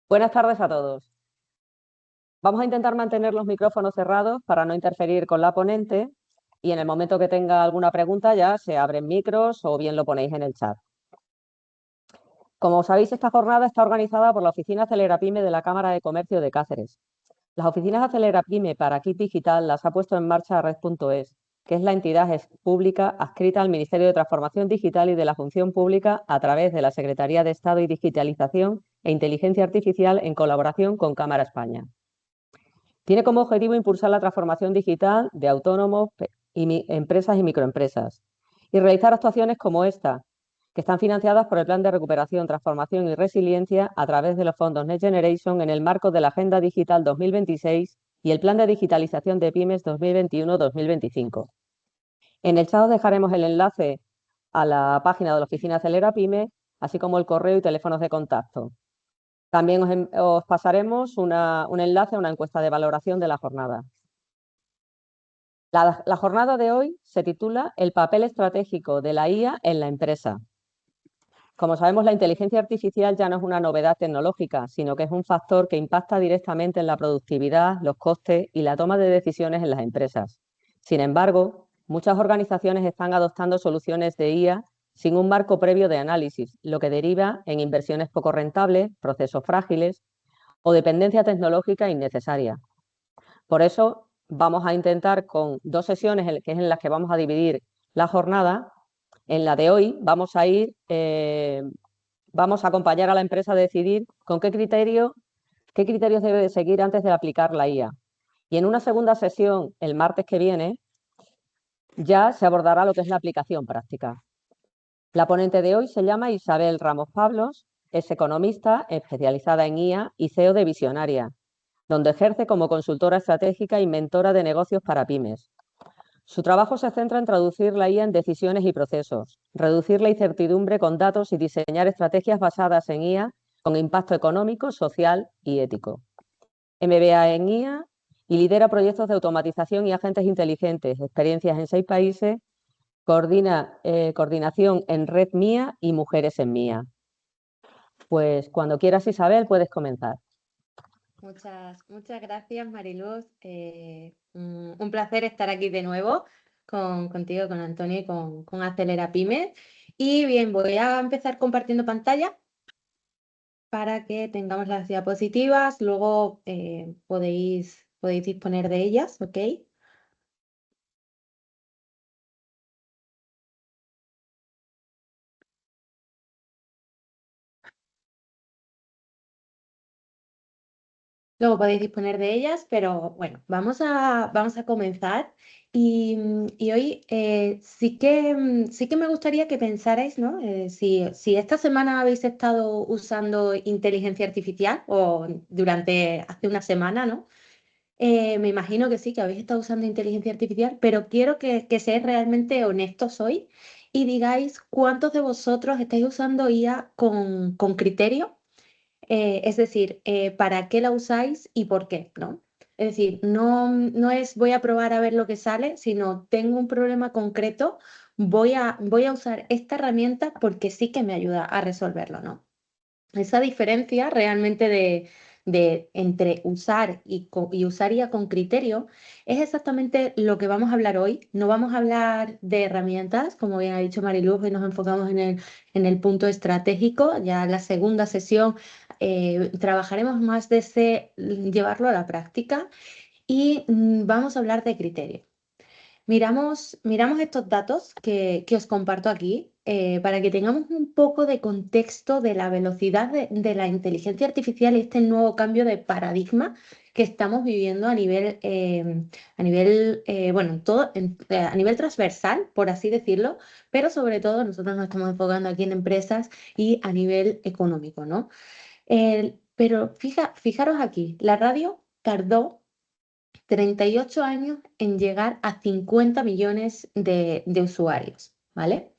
Buenas tardes a todos. Vamos a intentar mantener los micrófonos cerrados para no interferir con la ponente y en el momento que tenga alguna pregunta ya se abren micros o bien lo ponéis en el chat. Como sabéis, esta jornada está organizada por la Oficina Acelerapyme de la Cámara de Comercio de Cáceres. Las oficinas Acelerapyme para Kit Digital las ha puesto en marcha Red.es, que es la entidad pública adscrita al Ministerio de Transformación Digital y de la Función Pública a través de la Secretaría de Estado y Digitalización e Inteligencia Artificial en colaboración con Cámara España. Tiene como objetivo impulsar la transformación digital de autónomos, empresas y microempresas y realizar actuaciones como esta, que están financiadas por el Plan de Recuperación, Transformación y Resiliencia a través de los fondos Next Generation en el marco de la Agenda Digital 2026 y el Plan de Digitalización de Pymes 2021-2025. En el chat os dejaremos el enlace a la página de la Oficina Acelerapyme, así como el correo y teléfonos de contacto. También os pasaremos un enlace a una encuesta de valoración de la jornada. La jornada de hoy se titula El papel estratégico de la IA en la empresa. Como sabemos, la inteligencia artificial ya no es una novedad tecnológica, sino que es un factor que impacta directamente en la productividad, los costes y la toma de decisiones en las empresas. Sin embargo, muchas organizaciones están adoptando soluciones de IA sin un marco previo de análisis, lo que deriva en inversiones poco rentables, procesos frágiles o dependencia tecnológica innecesaria. Por eso vamos a intentar con dos sesiones en las que vamos a dividir la jornada. En la de hoy vamos a acompañar a la empresa a decidir con qué criterios debe de seguir antes de aplicar la IA. Y en una segunda sesión, el martes que viene, ya se abordará lo que es la aplicación práctica. La ponente de hoy se llama Isabel Ramos Pablos, es economista especializada en IA y CEO de Visionaria, donde ejerce como consultora estratégica y mentora de negocios para pymes. Su trabajo se centra en traducir la IA en decisiones y procesos, reducir la incertidumbre con datos y diseñar estrategias basadas en IA con impacto económico, social y ético. MBA en IA y lidera proyectos de automatización y agentes inteligentes, experiencias en 6 países, coordinación en Red Mía y Mujeres en Mía. Pues cuando quieras, Isabel, puedes comenzar. Muchas gracias, Mariluz. Un placer estar aquí de nuevo contigo, con Antonio y con Acelerapyme. Y bien, voy a empezar compartiendo pantalla para que tengamos las diapositivas. Luego podéis disponer de ellas, ¿ok? Luego podéis disponer de ellas, pero bueno, vamos a comenzar. Y hoy sí que me gustaría que pensarais, ¿no? Si esta semana habéis estado usando inteligencia artificial o durante hace una semana, ¿no? Me imagino que sí, que habéis estado usando inteligencia artificial, pero quiero que seáis realmente honestos hoy y digáis cuántos de vosotros estáis usando IA con criterio, es decir, ¿para qué la usáis y por qué? ¿No? Es decir, no es voy a probar a ver lo que sale, sino tengo un problema concreto, voy a usar esta herramienta porque sí que me ayuda a resolverlo, ¿no? Esa diferencia realmente de entre usar y usar IA con criterio es exactamente lo que vamos a hablar hoy. No vamos a hablar de herramientas, como bien ha dicho Mariluz, y nos enfocamos en el punto estratégico. Ya en la segunda sesión trabajaremos más de llevarlo a la práctica y vamos a hablar de criterio. Miramos estos datos que os comparto aquí para que tengamos un poco de contexto de la velocidad de la inteligencia artificial y este nuevo cambio de paradigma que estamos viviendo bueno, a nivel transversal, por así decirlo, pero sobre todo nosotros nos estamos enfocando aquí en empresas y a nivel económico, ¿no? Pero fijaros aquí, la radio tardó 38 años en llegar a 50 millones de usuarios, ¿vale?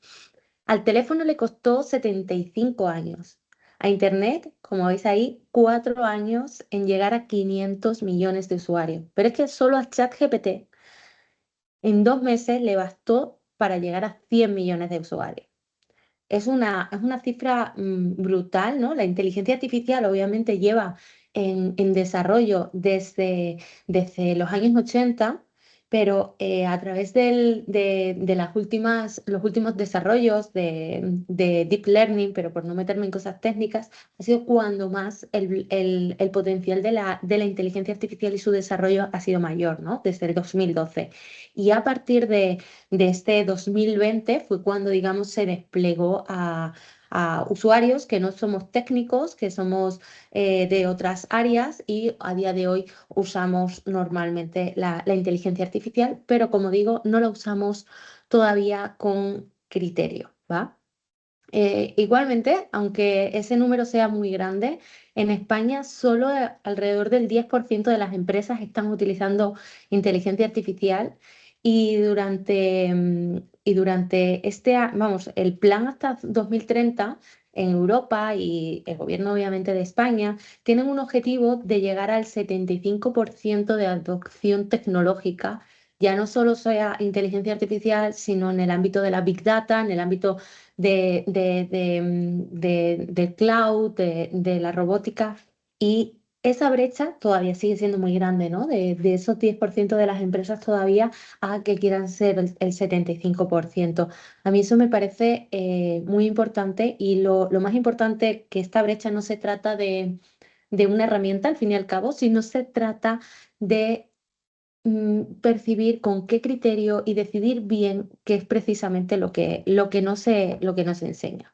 Al teléfono le costó 75 años. A Internet, como veis ahí, 4 años en llegar a 500 millones de usuarios. Pero es que solo a ChatGPT en 2 meses le bastó para llegar a 100 millones de usuarios. es una cifra brutal, ¿no? La inteligencia artificial obviamente lleva en desarrollo desde los años 80, pero a través de los últimos desarrollos de Deep Learning, pero por no meterme en cosas técnicas, ha sido cuando más el potencial de la inteligencia artificial y su desarrollo ha sido mayor, ¿no? Desde el 2012. Y a partir de este 2020 fue cuando, digamos, se desplegó a usuarios que no somos técnicos, que somos de otras áreas y a día de hoy usamos normalmente la inteligencia artificial, pero como digo, no la usamos todavía con criterio, ¿va? Igualmente, aunque ese número sea muy grande, en España solo alrededor del 10% de las empresas están utilizando inteligencia artificial y durante vamos, el plan hasta 2030 en Europa y el gobierno obviamente de España tienen un objetivo de llegar al 75% de adopción tecnológica, ya no solo sea inteligencia artificial, sino en el ámbito de la Big Data, en el ámbito del cloud, de la robótica, y esa brecha todavía sigue siendo muy grande, ¿no? De esos 10% de las empresas todavía a que quieran ser el 75%. A mí eso me parece muy importante y lo más importante que esta brecha no se trata de una herramienta, al fin y al cabo, sino se trata de percibir con qué criterio y decidir bien qué es precisamente lo que no se enseña.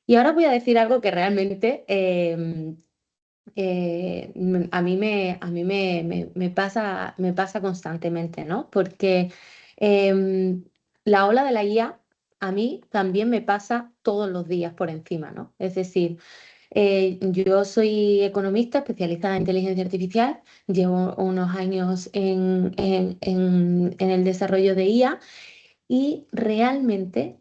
Y ahora voy a decir algo que realmente a mí me pasa constantemente, ¿no? Porque em, la ola de la IA a mí también me pasa todos los días por encima, ¿no? Es decir, yo soy economista especializada en inteligencia artificial, llevo unos años en el desarrollo de IA y realmente,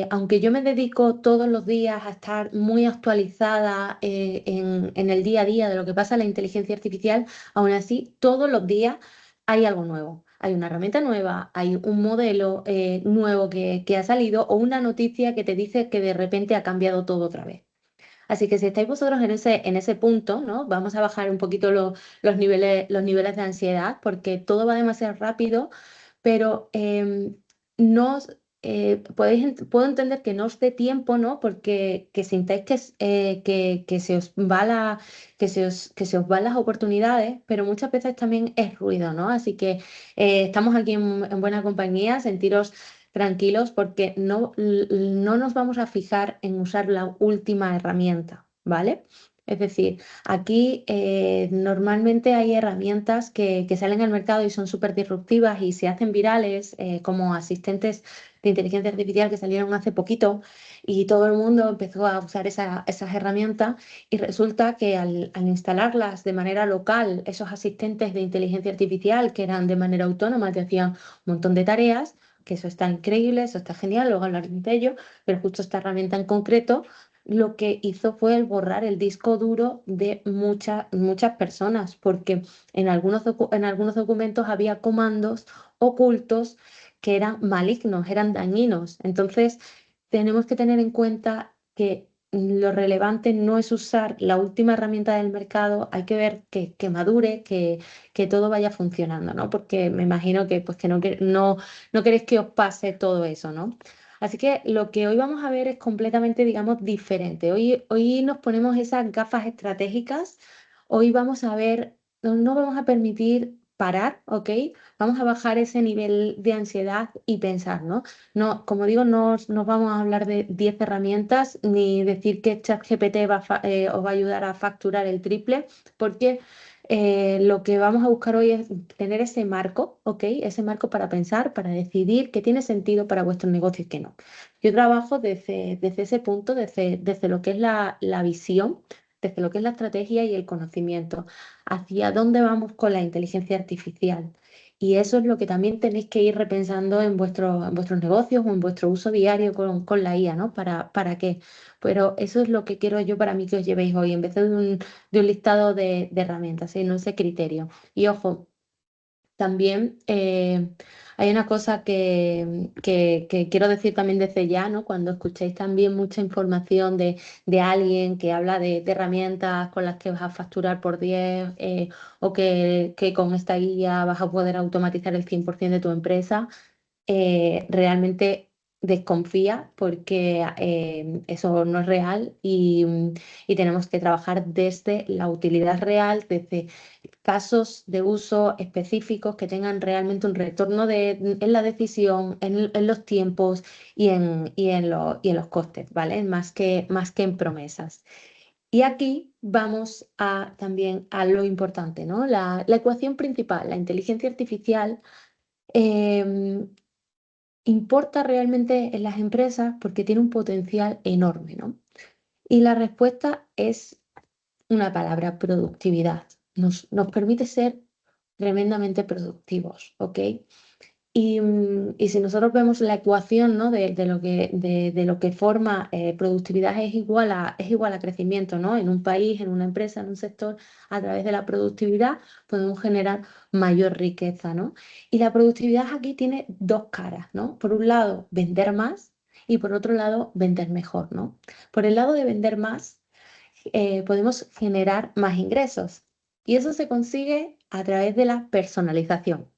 aunque yo me dedico todos los días a estar muy actualizada en el día a día de lo que pasa en la inteligencia artificial, aún así todos los días hay algo nuevo. Hay una herramienta nueva, hay un modelo nuevo que ha salido o una noticia que te dice que de repente ha cambiado todo otra vez. Así que si estáis vosotros en ese punto, ¿no? Vamos a bajar un poquito los niveles de ansiedad porque todo va demasiado rápido, pero no os- puedo entender que no os dé tiempo, ¿no? Porque que sintáis que se os va que se os van las oportunidades, pero muchas veces también es ruido, ¿no? Así que estamos aquí en buena compañía, sentiros tranquilos porque no nos vamos a fijar en usar la última herramienta, ¿vale? Es decir, aquí normalmente hay herramientas que salen al mercado y son súper disruptivas y se hacen virales, como asistentes de inteligencia artificial que salieron hace poquito y todo el mundo empezó a usar esas herramientas y resulta que al instalarlas de manera local, esos asistentes de inteligencia artificial que eran de manera autónoma, te hacían un montón de tareas, que eso está increíble, eso está genial, luego hablaremos de ello, pero justo esta herramienta en concreto lo que hizo fue el borrar el disco duro de muchas, muchas personas, porque en algunos documentos había comandos ocultos que eran malignos, eran dañinos. Entonces, tenemos que tener en cuenta que lo relevante no es usar la última herramienta del mercado, hay que ver que madure, que todo vaya funcionando, ¿no? Porque me imagino que, pues, que no queréis que os pase todo eso, ¿no? Así que lo que hoy vamos a ver es completamente, digamos, diferente. Hoy nos ponemos esas gafas estratégicas. Hoy vamos a ver, no vamos a permitir parar, ¿ok? Vamos a bajar ese nivel de ansiedad y pensar, ¿no? No, como digo, no nos vamos a hablar de 10 herramientas ni decir que ChatGPT os va a ayudar a facturar el triple, porque lo que vamos a buscar hoy es tener ese marco, ¿ok? Ese marco para pensar, para decidir qué tiene sentido para vuestro negocio y qué no. Yo trabajo desde ese punto, desde lo que es la visión, desde lo que es la estrategia y el conocimiento, hacia dónde vamos con la inteligencia artificial. Y eso es lo que también tenéis que ir repensando en vuestros negocios o en vuestro uso diario con la IA, ¿no? ¿Para qué? Pero eso es lo que quiero yo para mí que os llevéis hoy, en vez de un listado de herramientas, ¿sí? No ese criterio. Y ojo, también hay una cosa que quiero decir también desde ya, ¿no? Cuando escuchéis también mucha información de alguien que habla de herramientas con las que vas a facturar por 10 o que con esta guía vas a poder automatizar el 100% de tu empresa, realmente desconfía porque eso no es real y tenemos que trabajar desde la utilidad real, desde casos de uso específicos que tengan realmente un retorno en la decisión, en los tiempos y en los costes, ¿vale? Más que en promesas. Y aquí vamos también a lo importante, ¿no? La ecuación principal, la inteligencia artificial. em, Importa realmente en las empresas porque tiene un potencial enorme, ¿no? Y la respuesta es una palabra: productividad. Nos permite ser tremendamente productivos, ¿ok? Y si nosotros vemos la ecuación, ¿no? de lo que forma productividad es igual a crecimiento, ¿no? En un país, en una empresa, en un sector, a través de la productividad podemos generar mayor riqueza, ¿no? Y la productividad aquí tiene dos caras, ¿no? Por un lado, vender más y por otro lado, vender mejor, ¿no? Por el lado de vender más, podemos generar más ingresos y eso se consigue a través de la personalización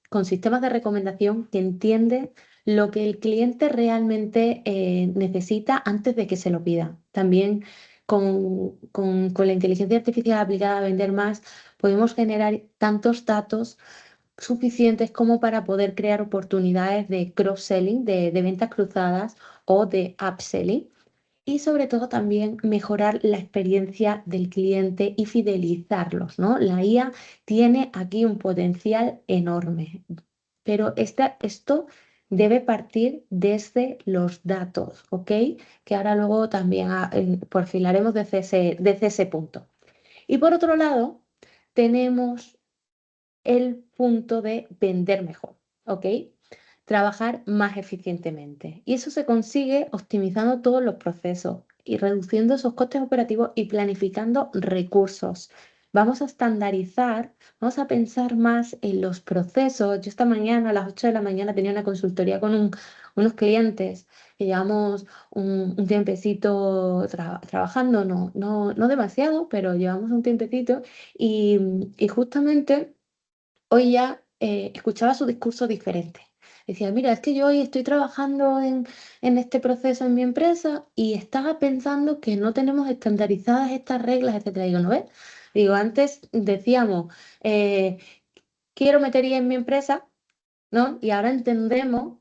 con sistemas de recomendación que entienden lo que el cliente realmente necesita antes de que se lo pida. También con la inteligencia artificial aplicada a vender más, podemos generar tantos datos suficientes como para poder crear oportunidades de cross-selling, de ventas cruzadas o de upselling y sobre todo también mejorar la experiencia del cliente y fidelizarlos, ¿no? La IA tiene aquí un potencial enorme, pero esto debe partir desde los datos, ¿ok? Que ahora luego también perfilaremos desde ese punto. Y por otro lado, tenemos el punto de vender mejor, ¿ok? Trabajar más eficientemente. Y eso se consigue optimizando todos los procesos y reduciendo esos costes operativos y planificando recursos. Vamos a estandarizar, vamos a pensar más en los procesos. Yo esta mañana, a las 8 de la mañana, tenía una consultoría con unos clientes que llevamos un tiempecito trabajando, no demasiado, pero llevamos un tiempecito y justamente hoy ya escuchaba su discurso diferente. Decía, mira, es que yo hoy estoy trabajando en este proceso en mi empresa y estaba pensando que no tenemos estandarizadas estas reglas, etcétera. Digo, ¿no ves? Digo, antes decíamos, eh, quiero meter IA en mi empresa, ¿no? Y ahora entendemos un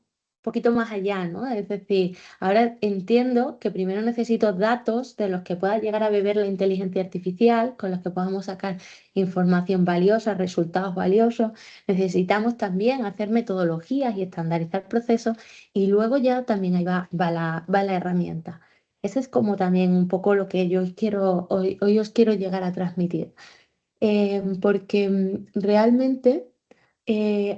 poquito más allá, ¿no? Es decir, ahora entiendo que primero necesito datos de los que pueda llegar a beber la inteligencia artificial, con los que podamos sacar información valiosa, resultados valiosos. Necesitamos también hacer metodologías y estandarizar procesos y luego ya también ahí va la herramienta. Ese es como también un poco lo que yo hoy os quiero llegar a transmitir. Porque realmente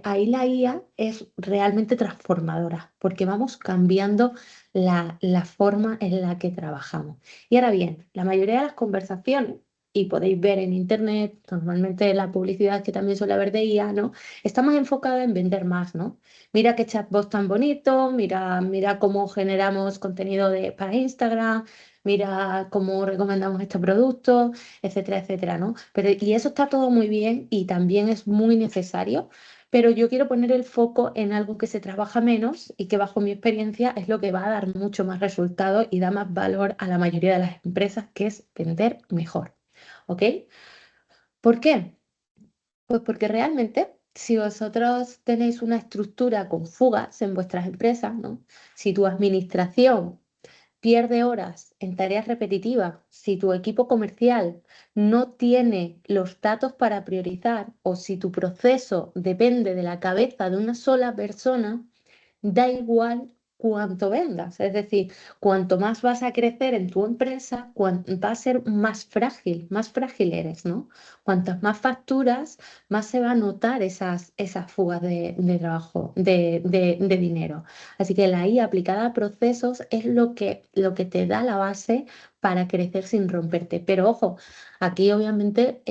ahí la IA es realmente transformadora, porque vamos cambiando la forma en la que trabajamos. Y ahora bien, la mayoría de las conversaciones, y podéis ver en internet, normalmente la publicidad que también suele haber de IA, ¿no? Está más enfocada en vender más, ¿no? Mira qué chatbot tan bonito, mira cómo generamos contenido para Instagram, mira cómo recomendamos este producto, etcétera, etcétera, ¿no? Y eso está todo muy bien y también es muy necesario, pero yo quiero poner el foco en algo que se trabaja menos y que bajo mi experiencia es lo que va a dar mucho más resultado y da más valor a la mayoría de las empresas, que es vender mejor, ¿ok? ¿Por qué? Pues porque realmente si vosotros tenéis una estructura con fugas en vuestras empresas, ¿no? Si tu administración pierde horas en tareas repetitivas, si tu equipo comercial no tiene los datos para priorizar o si tu proceso depende de la cabeza de una sola persona, da igual cuánto vendas. Es decir, cuanto más vas a crecer en tu empresa, va a ser más frágil eres, ¿no? Cuantas más facturas, más se va a notar esas fugas de trabajo, de dinero. Así que la IA aplicada a procesos es lo que te da la base para crecer sin romperte. Pero ojo, aquí obviamente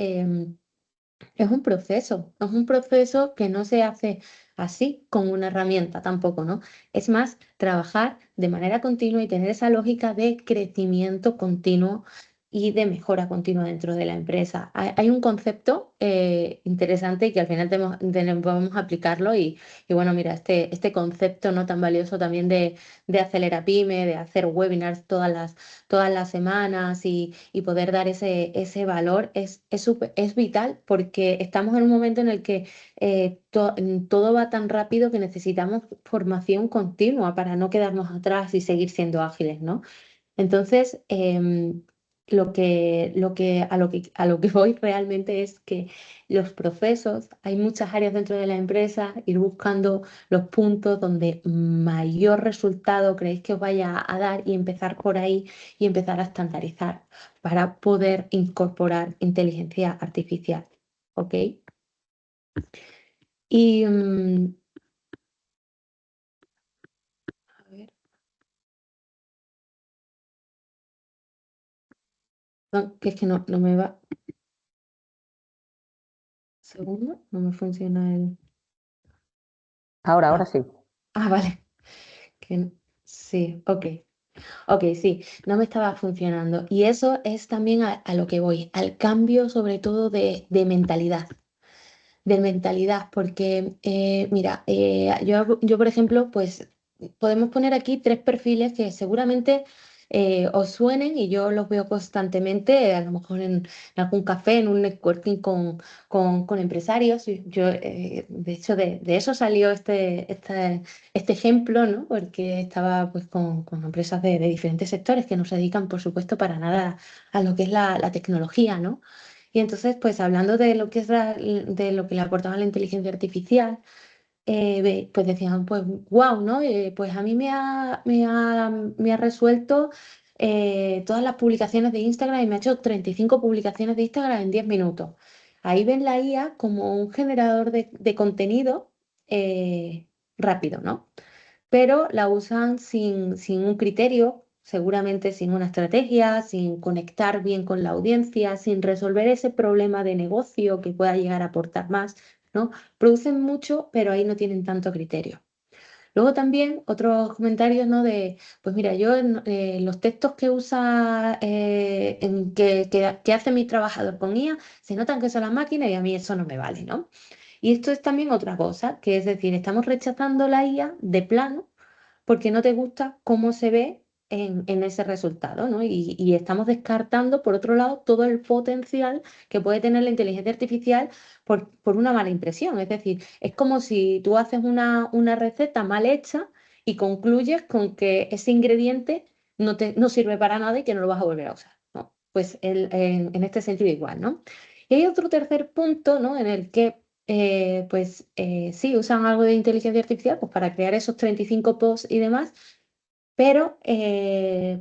es un proceso que no se hace así con una herramienta tampoco, ¿no? Es más, trabajar de manera continua y tener esa lógica de crecimiento continuo y de mejora continua dentro de la empresa. Hay un concepto interesante y que al final vamos a aplicarlo y bueno, mira, este concepto no tan valioso también de Acelera Pyme, de hacer webinars todas las semanas y poder dar ese valor es vital porque estamos en un momento en el que todo va tan rápido que necesitamos formación continua para no quedarnos atrás y seguir siendo ágiles, ¿no? Entonces, a lo que voy realmente es que los procesos, hay muchas áreas dentro de la empresa, ir buscando los puntos donde mayor resultado creéis que os vaya a dar y empezar por ahí y empezar a estandarizar para poder incorporar inteligencia artificial. ¿Ok? Y a ver, no, que es que no me va. Segundo, no me funciona el. Ahora Ah, sí. vale. Que, sí, ok. Ok, sí, no me estaba funcionando. Y eso es también a lo que voy, al cambio sobre todo de mentalidad, porque mira, yo por ejemplo, pues podemos poner aquí tres perfiles que seguramente os suenen y yo los veo constantemente, a lo mejor en algún café, en un networking con empresarios. Y yo, de hecho, de eso salió este ejemplo, ¿no? Porque estaba pues con empresas de diferentes sectores que no se dedican, por supuesto, para nada a lo que es la tecnología, ¿no? Y entonces, pues hablando de lo que es de lo que le aportaba la inteligencia artificial, pues decían, pues wow, ¿no? Pues a mí me ha resuelto todas las publicaciones de Instagram y me ha hecho 35 publicaciones de Instagram en 10 minutos. Ahí ven la IA como un generador de contenido rápido, ¿no? Pero la usan sin un criterio, seguramente sin una estrategia, sin conectar bien con la audiencia, sin resolver ese problema de negocio que pueda llegar a aportar más, ¿no? Producen mucho, pero ahí no tienen tanto criterio. Luego también otros comentarios, ¿no? Pues mira, yo los textos que usa, que hace mi trabajador con IA, se notan que son las máquinas y a mí eso no me vale, ¿no? Y esto es también otra cosa, que es decir, estamos rechazando la IA de plano porque no te gusta cómo se ve en ese resultado, ¿no? Y estamos descartando, por otro lado, todo el potencial que puede tener la inteligencia artificial por una mala impresión. Es decir, es como si tú haces una receta mal hecha y concluyes con que ese ingrediente no sirve para nada y que no lo vas a volver a usar, ¿no? Pues en este sentido igual, ¿no? Y hay otro tercer punto, ¿no? En el que sí, usan algo de inteligencia artificial pues, para crear esos 35 posts y demás, pero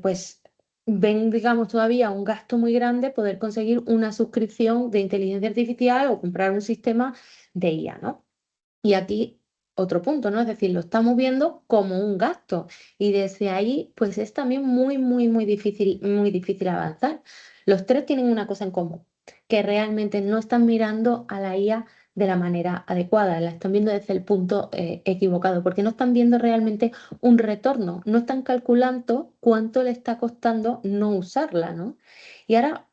pues ven, digamos, todavía un gasto muy grande poder conseguir una suscripción de inteligencia artificial o comprar un sistema de IA, ¿no? Y aquí otro punto, ¿no? Es decir, lo estamos viendo como un gasto y desde ahí pues es también muy difícil avanzar. Los tres tienen una cosa en común, que realmente no están mirando a la IA de la manera adecuada, la están viendo desde el punto equivocado, porque no están viendo realmente un retorno, no están calculando cuánto le está costando no usarla, ¿no? Y ahora,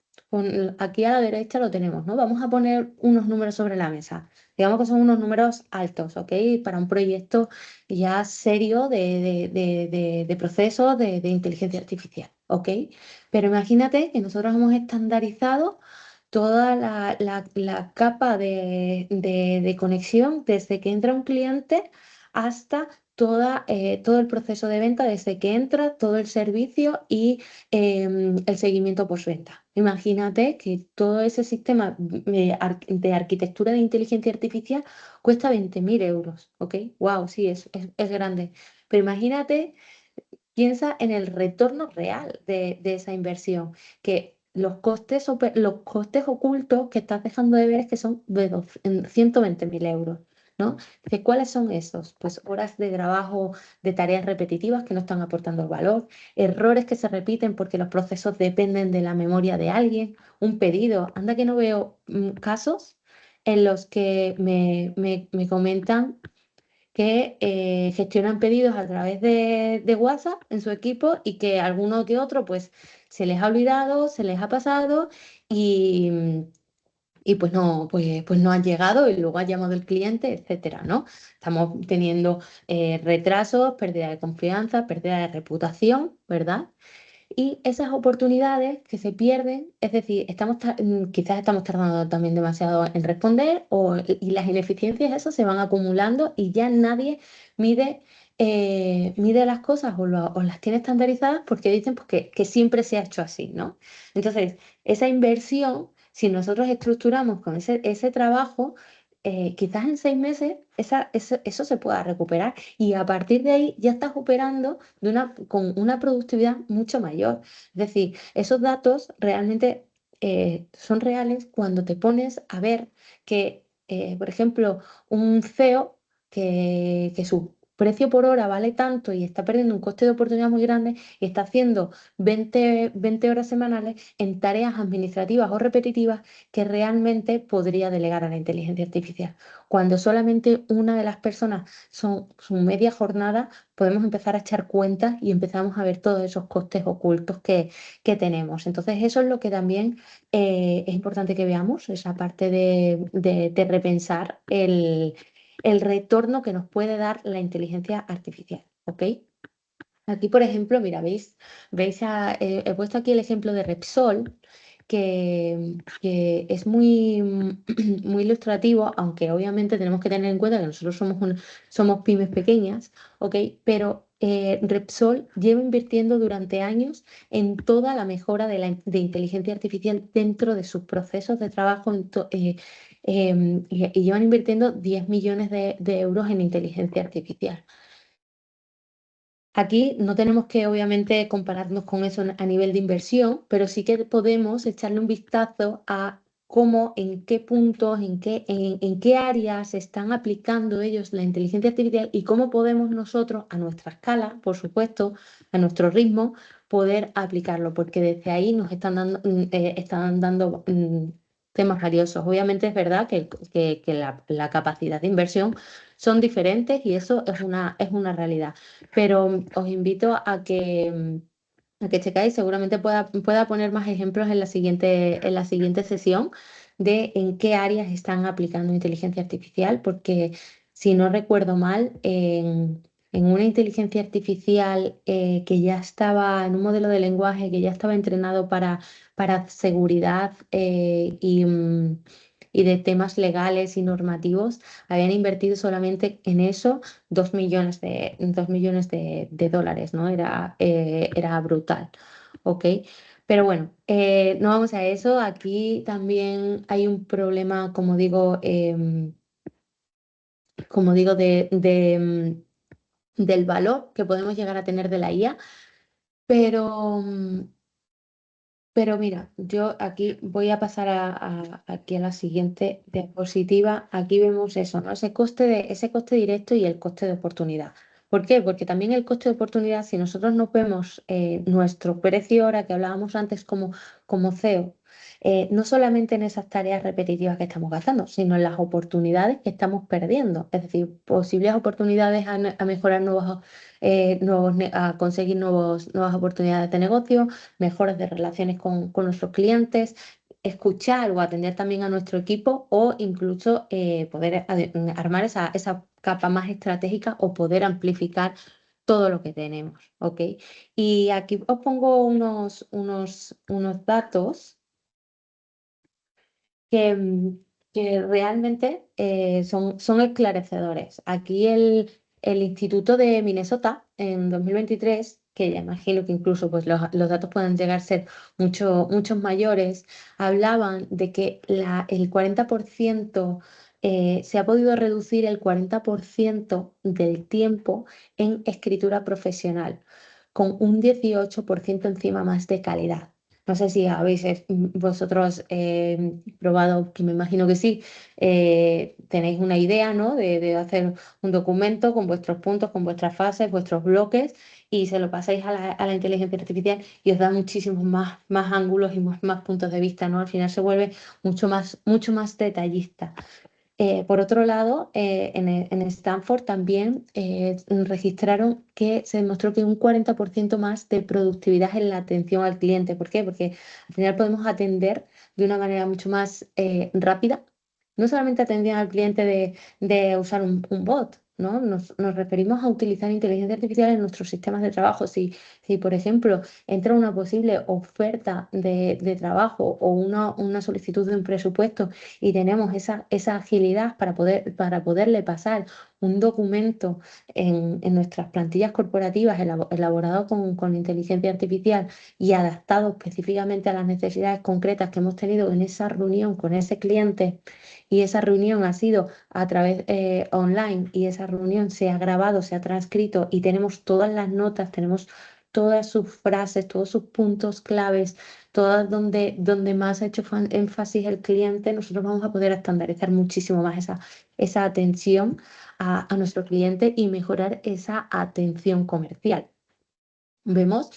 aquí a la derecha lo tenemos, ¿no? Vamos a poner unos números sobre la mesa. Digamos que son unos números altos, ¿ok? Para un proyecto ya serio de procesos de inteligencia artificial, ¿ok? Pero imagínate que nosotros hemos estandarizado toda la capa de conexión desde que entra un cliente hasta todo el proceso de venta, desde que entra, todo el servicio y el seguimiento postventa. Imagínate que todo ese sistema de arquitectura de inteligencia artificial cuesta 20.000 euros, ¿ok? Wow, sí, es grande. Pero imagínate, piensa en el retorno real de esa inversión, que los costes ocultos que estás dejando de ver es que son en 120.000 euros, ¿no? Dice, ¿cuáles son esos? Pues horas de trabajo de tareas repetitivas que no están aportando valor, errores que se repiten porque los procesos dependen de la memoria de alguien, un pedido. Anda que no veo casos en los que me comentan que gestionan pedidos a través de WhatsApp en su equipo y que alguno que otro pues se les ha olvidado, se les ha pasado y, y pues no han llegado y luego ha llamado el cliente, etcétera, ¿no? Estamos teniendo retrasos, pérdida de confianza, pérdida de reputación, ¿verdad? Y esas oportunidades que se pierden, es decir, quizás estamos tardando también demasiado en responder y las ineficiencias, eso se van acumulando y ya nadie mide, mide las cosas o las tiene estandarizadas porque dicen pues, que siempre se ha hecho así, ¿no? Entonces, esa inversión, si nosotros estructuramos con ese trabajo, quizás en 6 meses eso se pueda recuperar y a partir de ahí ya estás operando con una productividad mucho mayor. Es decir, esos datos realmente son reales cuando te pones a ver que, por ejemplo, un CEO que su precio por hora vale tanto y está perdiendo un coste de oportunidad muy grande y está haciendo 20 horas semanales en tareas administrativas o repetitivas que realmente podría delegar a la inteligencia artificial. Cuando solamente una de las personas son su media jornada, podemos empezar a echar cuentas y empezamos a ver todos esos costes ocultos que tenemos. Entonces, eso es lo que también es importante que veamos, esa parte de repensar el retorno que nos puede dar la inteligencia artificial. ¿Ok? Aquí, por ejemplo, mira, he puesto aquí el ejemplo de Repsol, que es muy, muy ilustrativo, aunque obviamente tenemos que tener en cuenta que nosotros somos pymes pequeñas, ¿ok? Pero Repsol lleva invirtiendo durante años en toda la mejora de inteligencia artificial dentro de sus procesos de trabajo y llevan invirtiendo 10 millones de euros en inteligencia artificial. Aquí no tenemos que obviamente compararnos con eso a nivel de inversión, pero sí que podemos echarle un vistazo a cómo, en qué puntos, en qué áreas están aplicando ellos la inteligencia artificial y cómo podemos nosotros, a nuestra escala, por supuesto, a nuestro ritmo, poder aplicarlo, porque desde ahí nos están dando temas valiosos. Obviamente es verdad que la capacidad de inversión son diferentes y eso es una realidad, pero os invito a que checáis, seguramente pueda poner más ejemplos en la siguiente sesión de en qué áreas están aplicando inteligencia artificial, porque si no recuerdo mal, en una inteligencia artificial que ya estaba, en un modelo de lenguaje que ya estaba entrenado para seguridad y de temas legales y normativos, habían invertido solamente en eso 2 millones de dólares, ¿no? Era brutal, ¿ok? Pero bueno, no vamos a eso. Aquí también hay un problema, como digo, del valor que podemos llegar a tener de la IA, pero, pero mira, yo aquí voy a pasar aquí a la siguiente diapositiva. Aquí vemos eso, ¿no? Ese coste directo y el coste de oportunidad. ¿Por qué? Porque también el coste de oportunidad, si nosotros no vemos nuestro precio hora que hablábamos antes como CEO, no solamente en esas tareas repetitivas que estamos gastando, sino en las oportunidades que estamos perdiendo. Es decir, posibles oportunidades a mejorar a conseguir nuevas oportunidades de negocio, mejores de relaciones con nuestros clientes, escuchar o atender también a nuestro equipo o incluso poder armar esa capa más estratégica o poder amplificar todo lo que tenemos, ¿ok? Y aquí os pongo unos datos que, que realmente son esclarecedores. Aquí el Instituto de Minnesota en 2023, que ya imagino que incluso pues, los datos pueden llegar a ser muchos mayores, hablaban de que el 40%, se ha podido reducir el 40% del tiempo en escritura profesional, con un 18% encima más de calidad. No sé si habéis vosotros probado, que me imagino que sí, tenéis una idea, ¿no? De hacer un documento con vuestros puntos, con vuestras fases, vuestros bloques, y se lo pasáis a la inteligencia artificial y os da muchísimos más ángulos y más puntos de vista, ¿no? Al final se vuelve mucho más detallista. Por otro lado, en Stanford también registraron que se demostró que un 40% más de productividad en la atención al cliente. ¿Por qué? Porque al final podemos atender de una manera mucho más rápida. No solamente atención al cliente de usar un bot, ¿no? Nos referimos a utilizar inteligencia artificial en nuestros sistemas de trabajo. Si por ejemplo, entra una posible oferta de trabajo o una solicitud de un presupuesto y tenemos esa agilidad para poderle pasar un documento en nuestras plantillas corporativas elaborado con inteligencia artificial y adaptado específicamente a las necesidades concretas que hemos tenido en esa reunión con ese cliente, y esa reunión ha sido a través online, y esa reunión se ha grabado, se ha transcrito y tenemos todas las notas, tenemos todas sus frases, todos sus puntos claves, todas donde más ha hecho énfasis el cliente. Nosotros vamos a poder estandarizar muchísimo más esa atención a nuestro cliente y mejorar esa atención comercial. ¿Vemos?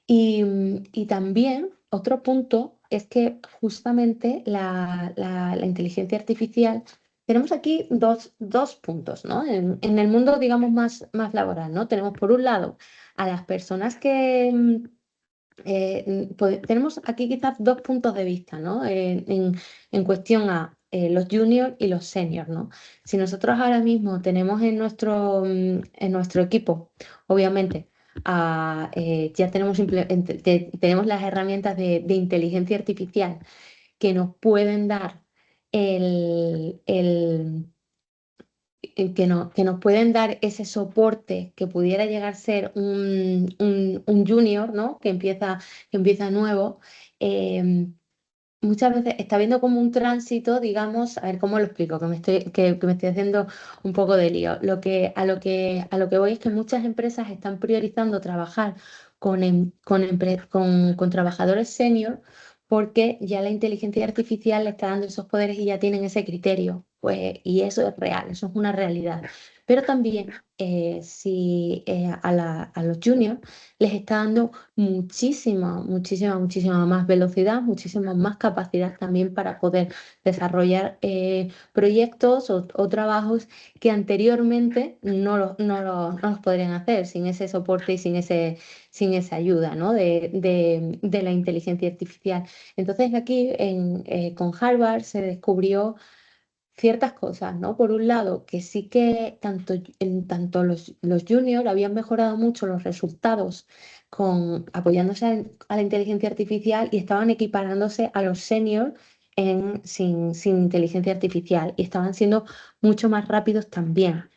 Y también otro punto es que justamente la inteligencia artificial, tenemos aquí dos puntos, ¿no? En el mundo, digamos, más laboral, ¿no? Tenemos por un lado a las personas que tenemos aquí quizás dos puntos de vista, ¿no? En cuestión a los juniors y los seniors, ¿no? Si nosotros ahora mismo tenemos en nuestro equipo, obviamente, ya tenemos las herramientas de inteligencia artificial que nos pueden dar el que nos pueden dar ese soporte que pudiera llegar a ser un junior, ¿no? Que empieza nuevo. eh, Muchas veces está viendo como un tránsito, digamos, a ver cómo lo explico, que me estoy haciendo un poco de lío. A lo que voy es que muchas empresas están priorizando trabajar con trabajadores senior, porque ya la inteligencia artificial le está dando esos poderes y ya tienen ese criterio. Pues, y eso es real, eso es una realidad. Pero también, si a los juniors les está dando muchísima más velocidad, muchísima más capacidad también para poder desarrollar proyectos o trabajos que anteriormente no los podrían hacer sin ese soporte y sin esa ayuda, ¿no? de la inteligencia artificial. Entonces aquí con Harvard se descubrió ciertas cosas, ¿no? Por un lado, que sí que tanto los juniors habían mejorado mucho los resultados apoyándose a la inteligencia artificial, y estaban equiparándose a los seniors sin inteligencia artificial, y estaban siendo mucho más rápidos también.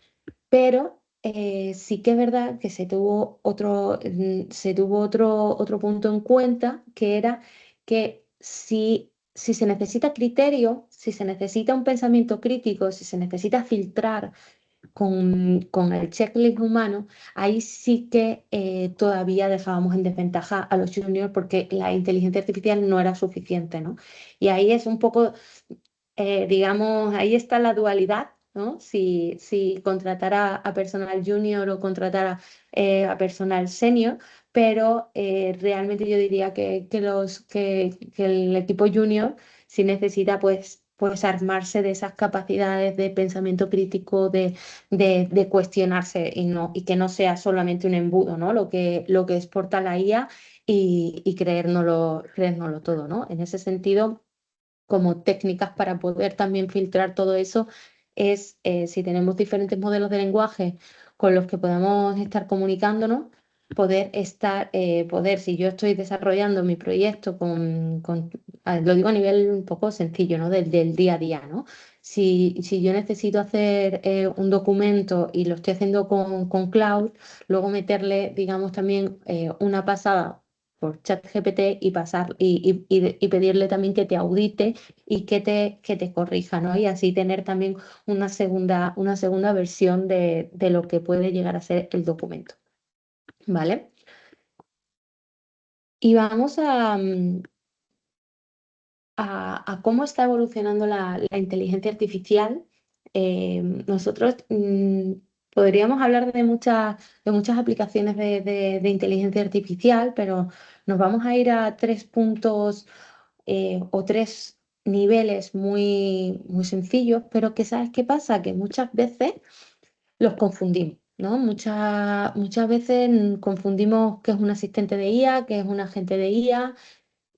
Pero sí que es verdad que se tuvo otro punto en cuenta, que era que si se necesita criterio, si se necesita un pensamiento crítico, si se necesita filtrar con el checklist humano, ahí sí que todavía dejábamos en desventaja a los juniors, porque la inteligencia artificial no era suficiente, ¿no? Y ahí es un poco, digamos, ahí está la dualidad, ¿no? Si contratar a personal junior o contratar a personal senior, pero realmente yo diría que el equipo junior sí necesita, pues armarse de esas capacidades de pensamiento crítico, de cuestionarse, y que no sea solamente un embudo, ¿no? Lo que exporta la IA, y creérnoslo todo, ¿no? En ese sentido, como técnicas para poder también filtrar todo eso, es si tenemos diferentes modelos de lenguaje con los que podamos estar comunicándonos, si yo estoy desarrollando mi proyecto lo digo a nivel un poco sencillo, ¿no? Del día a día, ¿no? Si yo necesito hacer un documento y lo estoy haciendo con Cloud, luego meterle, digamos, también una pasada por ChatGPT, y pedirle también que te audite y que te corrija, ¿no? Y así tener también una segunda versión de lo que puede llegar a ser el documento, ¿vale? Y vamos a a cómo está evolucionando la inteligencia artificial, nosotros podríamos hablar de muchas aplicaciones de inteligencia artificial, pero nos vamos a ir a tres puntos o tres niveles muy sencillos, pero que ¿sabes qué pasa? Que muchas veces los confundimos, ¿no? Muchas veces confundimos qué es un asistente de IA, qué es un agente de IA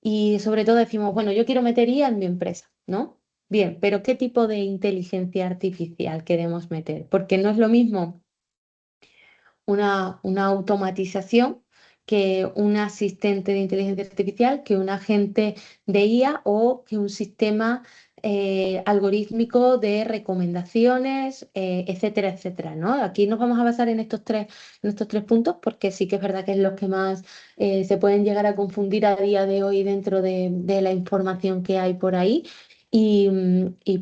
y sobre todo decimos, bueno, yo quiero meter IA en mi empresa, ¿no? Bien, pero ¿qué tipo de inteligencia artificial queremos meter? Porque no es lo mismo una automatización que un asistente de inteligencia artificial, que un agente de IA o que un sistema algorítmico de recomendaciones, etcétera, etcétera, ¿no? Aquí nos vamos a basar en estos tres puntos porque sí que es verdad que es los que más se pueden llegar a confundir a día de hoy dentro de la información que hay por ahí. Y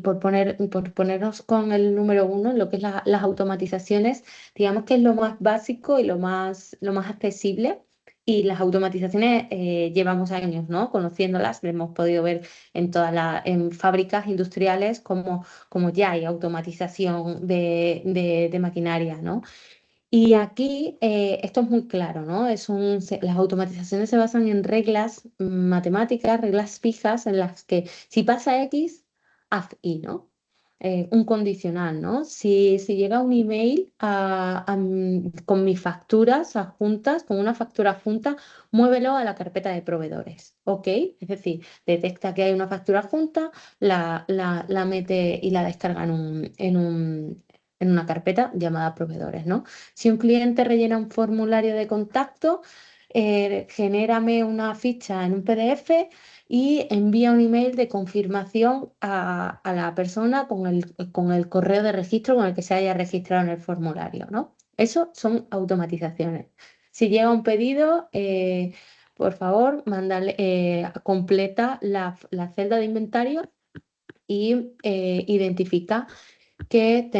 por ponernos con el número uno, lo que es las automatizaciones. Digamos que es lo más básico y lo más accesible. Y las automatizaciones llevamos años, ¿no? Conociéndolas, lo hemos podido ver en fábricas industriales como ya hay automatización de maquinaria, ¿no? Y aquí esto es muy claro, ¿no? Las automatizaciones se basan en reglas matemáticas, reglas fijas en las que si pasa X, haz Y, ¿no? Un condicional, ¿no? Si llega un email con mis facturas adjuntas, con una factura adjunta, muévelo a la carpeta de proveedores, ¿ok? Es decir, detecta que hay una factura adjunta, la mete y la descarga en una carpeta llamada proveedores, ¿no? Si un cliente rellena un formulario de contacto, genérame una ficha en un PDF y envía un email de confirmación a la persona con el correo de registro con el que se haya registrado en el formulario, ¿no? Eso son automatizaciones. Si llega un pedido, por favor, completa la celda de inventario y identifica que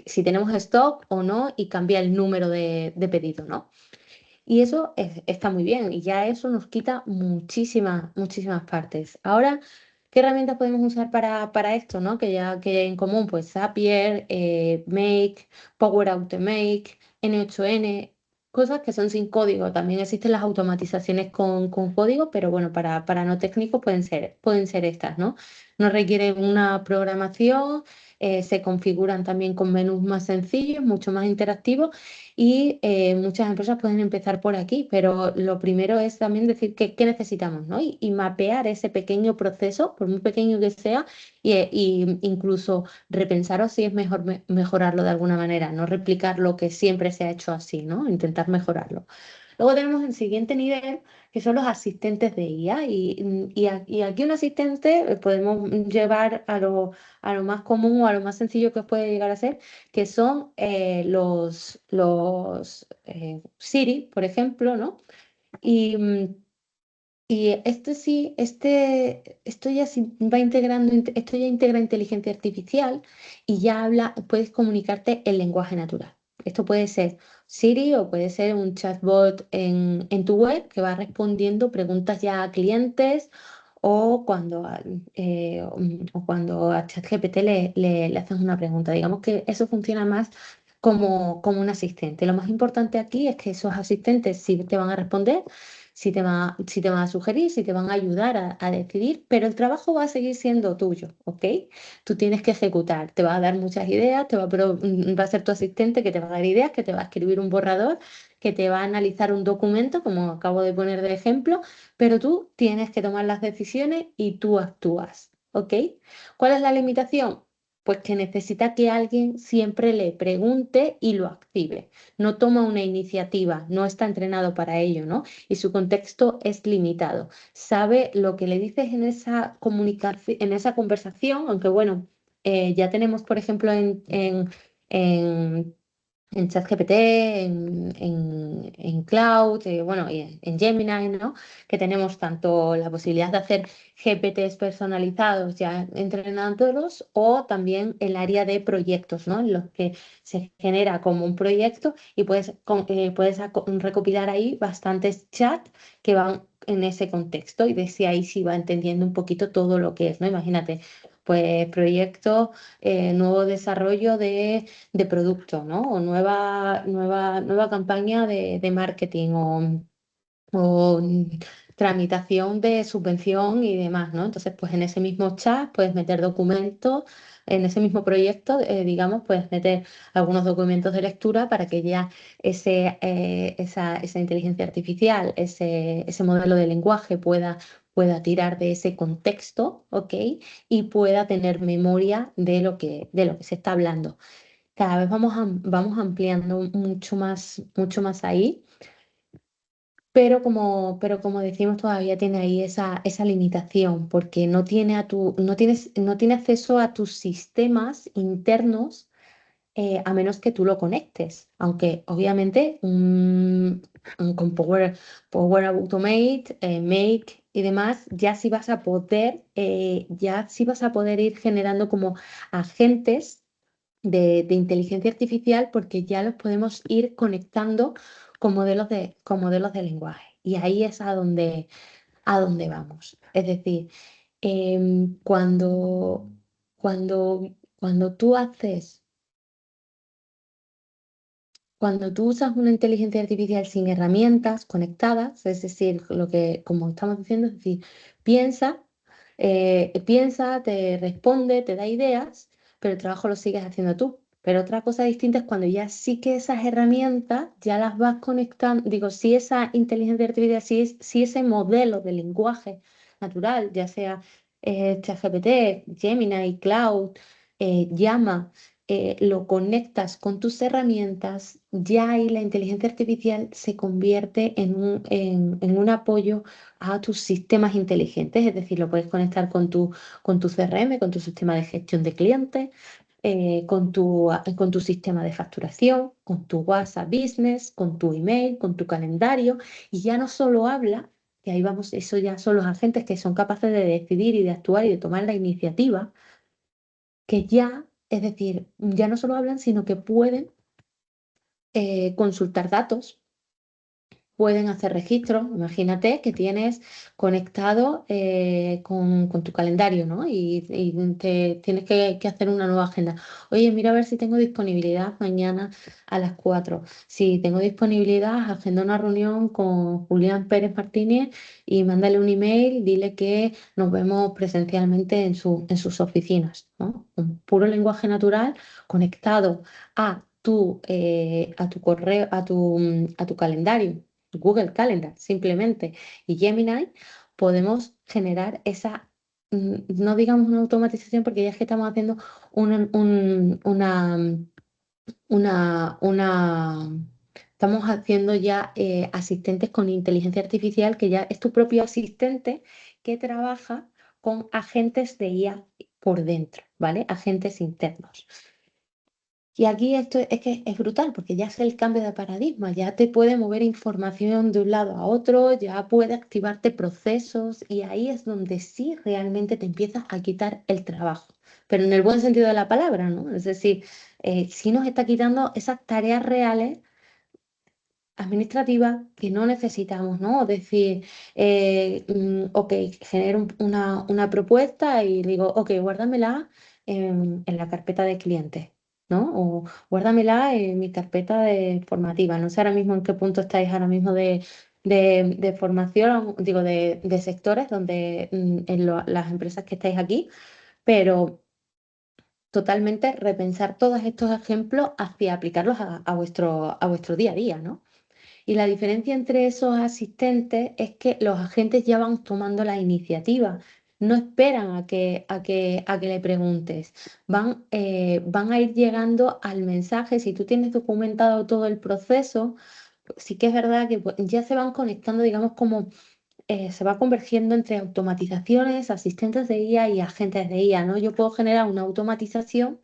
si tenemos stock o no y cambia el número de pedido, ¿no? Y eso está muy bien y ya eso nos quita muchísimas partes. Ahora, ¿qué herramientas podemos usar para esto, ¿no? Que ya hay en común, pues Zapier, Make, Power Automate, N8N, cosas que son sin código. También existen las automatizaciones con código, pero bueno, para no técnicos pueden ser estas, ¿no? No requieren una programación, se configuran también con menús más sencillos, mucho más interactivos y muchas empresas pueden empezar por aquí, pero lo primero es también decir qué necesitamos, ¿no? Y mapear ese pequeño proceso, por muy pequeño que sea, y incluso repensaros si es mejor mejorarlo de alguna manera, no replicar lo que siempre se ha hecho así, ¿no? Intentar mejorarlo. Luego tenemos el siguiente nivel, que son los asistentes de IA. Y aquí un asistente podemos llevar a lo más común o a lo más sencillo que puede llegar a ser, que son los Siri, por ejemplo, ¿no? Y, y este sí, esto ya va integrando, esto ya integra inteligencia artificial y ya puedes comunicarte en lenguaje natural. Esto puede ser Siri o puede ser un chatbot en tu web que va respondiendo preguntas ya a clientes o cuando a ChatGPT le haces una pregunta. Digamos que eso funciona más como un asistente. Lo más importante aquí es que esos asistentes sí te van a responder, sí te van a sugerir, sí te van a ayudar a decidir, pero el trabajo va a seguir siendo tuyo, ¿ok? Tú tienes que ejecutar, te va a dar muchas ideas, va a ser tu asistente que te va a dar ideas, que te va a escribir un borrador, que te va a analizar un documento, como acabo de poner de ejemplo, pero tú tienes que tomar las decisiones y tú actúas, ¿ok? ¿Cuál es la limitación? Pues que necesita que alguien siempre le pregunte y lo active. No toma una iniciativa, no está entrenado para ello, ¿no? Y su contexto es limitado. Sabe lo que le dices en esa comunicación, en esa conversación, aunque bueno, ya tenemos, por ejemplo, en en ChatGPT, en Cloud, bueno, y en Gemini, ¿no? Que tenemos tanto la posibilidad de hacer GPTs personalizados ya entrenándolos o también el área de proyectos, ¿no? En los que se genera como un proyecto y puedes recopilar ahí bastantes chats que van en ese contexto y desde ahí sí va entendiendo un poquito todo lo que es, ¿no? Imagínate, pues proyecto, nuevo desarrollo de producto, ¿no? O nueva campaña de marketing o tramitación de subvención y demás, ¿no? Entonces, pues en ese mismo chat puedes meter documentos, en ese mismo proyecto, digamos, puedes meter algunos documentos de lectura para que ya esa inteligencia artificial, ese modelo de lenguaje pueda tirar de ese contexto, ¿ok? Y pueda tener memoria de lo que se está hablando. Cada vez vamos ampliando mucho más ahí. Pero como decimos, todavía tiene ahí esa limitación, porque no tiene acceso a tus sistemas internos, a menos que tú lo conectes. Aunque obviamente con Power Automate, Make y demás, ya sí vas a poder ir generando como agentes de inteligencia artificial, porque ya los podemos ir conectando con modelos de lenguaje. Y ahí es a donde vamos. Es decir, cuando tú haces, cuando tú usas una inteligencia artificial sin herramientas conectadas, es decir, como estamos diciendo, es decir, piensa, piensa, te responde, te da ideas, pero el trabajo lo sigues haciendo tú. Pero otra cosa distinta es cuando ya sí que esas herramientas ya las vas conectando, digo, si esa inteligencia artificial, si ese modelo de lenguaje natural, ya sea ChatGPT, Gemini, Cloud, Llama, lo conectas con tus herramientas, ya ahí la inteligencia artificial se convierte en un apoyo a tus sistemas inteligentes, es decir, lo puedes conectar con tu CRM, con tu sistema de gestión de clientes, con tu sistema de facturación, con tu WhatsApp Business, con tu email, con tu calendario, y ya no solo habla, que ahí vamos, eso ya son los agentes que son capaces de decidir y de actuar y de tomar la iniciativa, que ya, es decir, ya no solo hablan, sino que pueden consultar datos, pueden hacer registros. Imagínate que tienes conectado con tu calendario, ¿no? Y te tienes que hacer una nueva agenda. Oye, mira a ver si tengo disponibilidad mañana a las 4. Si tengo disponibilidad, agenda una reunión con Julián Pérez Martínez y mándale un email, dile que nos vemos presencialmente en sus oficinas, ¿no? Un puro lenguaje natural conectado a tu correo, a tu calendario. Google Calendar, simplemente, y Gemini, podemos generar no digamos una automatización, porque ya es que estamos haciendo una, un- una- estamos haciendo ya asistentes con inteligencia artificial, que ya es tu propio asistente que trabaja con agentes de IA por dentro, ¿vale? Agentes internos. Y aquí esto es que es brutal, porque ya es el cambio de paradigma, ya te puede mover información de un lado a otro, ya puede activarte procesos, y ahí es donde sí realmente te empiezas a quitar el trabajo, pero en el buen sentido de la palabra, ¿no? Es decir, sí nos está quitando esas tareas reales administrativas que no necesitamos, ¿no? Es decir, ok, genero una propuesta y digo, ok, guárdamela en la carpeta de clientes, ¿no? O guárdamela en mi carpeta de formativa. No sé ahora mismo en qué punto estáis ahora mismo de formación, digo, de sectores donde las empresas que estáis aquí, pero totalmente repensar todos estos ejemplos hacia aplicarlos a vuestro día a día, ¿no? Y la diferencia entre esos asistentes es que los agentes ya van tomando la iniciativa, no esperan a que le preguntes, van a ir llegando al mensaje. Si tú tienes documentado todo el proceso, sí que es verdad que pues, ya se van conectando, digamos, como se va convergiendo entre automatizaciones, asistentes de IA y agentes de IA, ¿no? Yo puedo generar una automatización,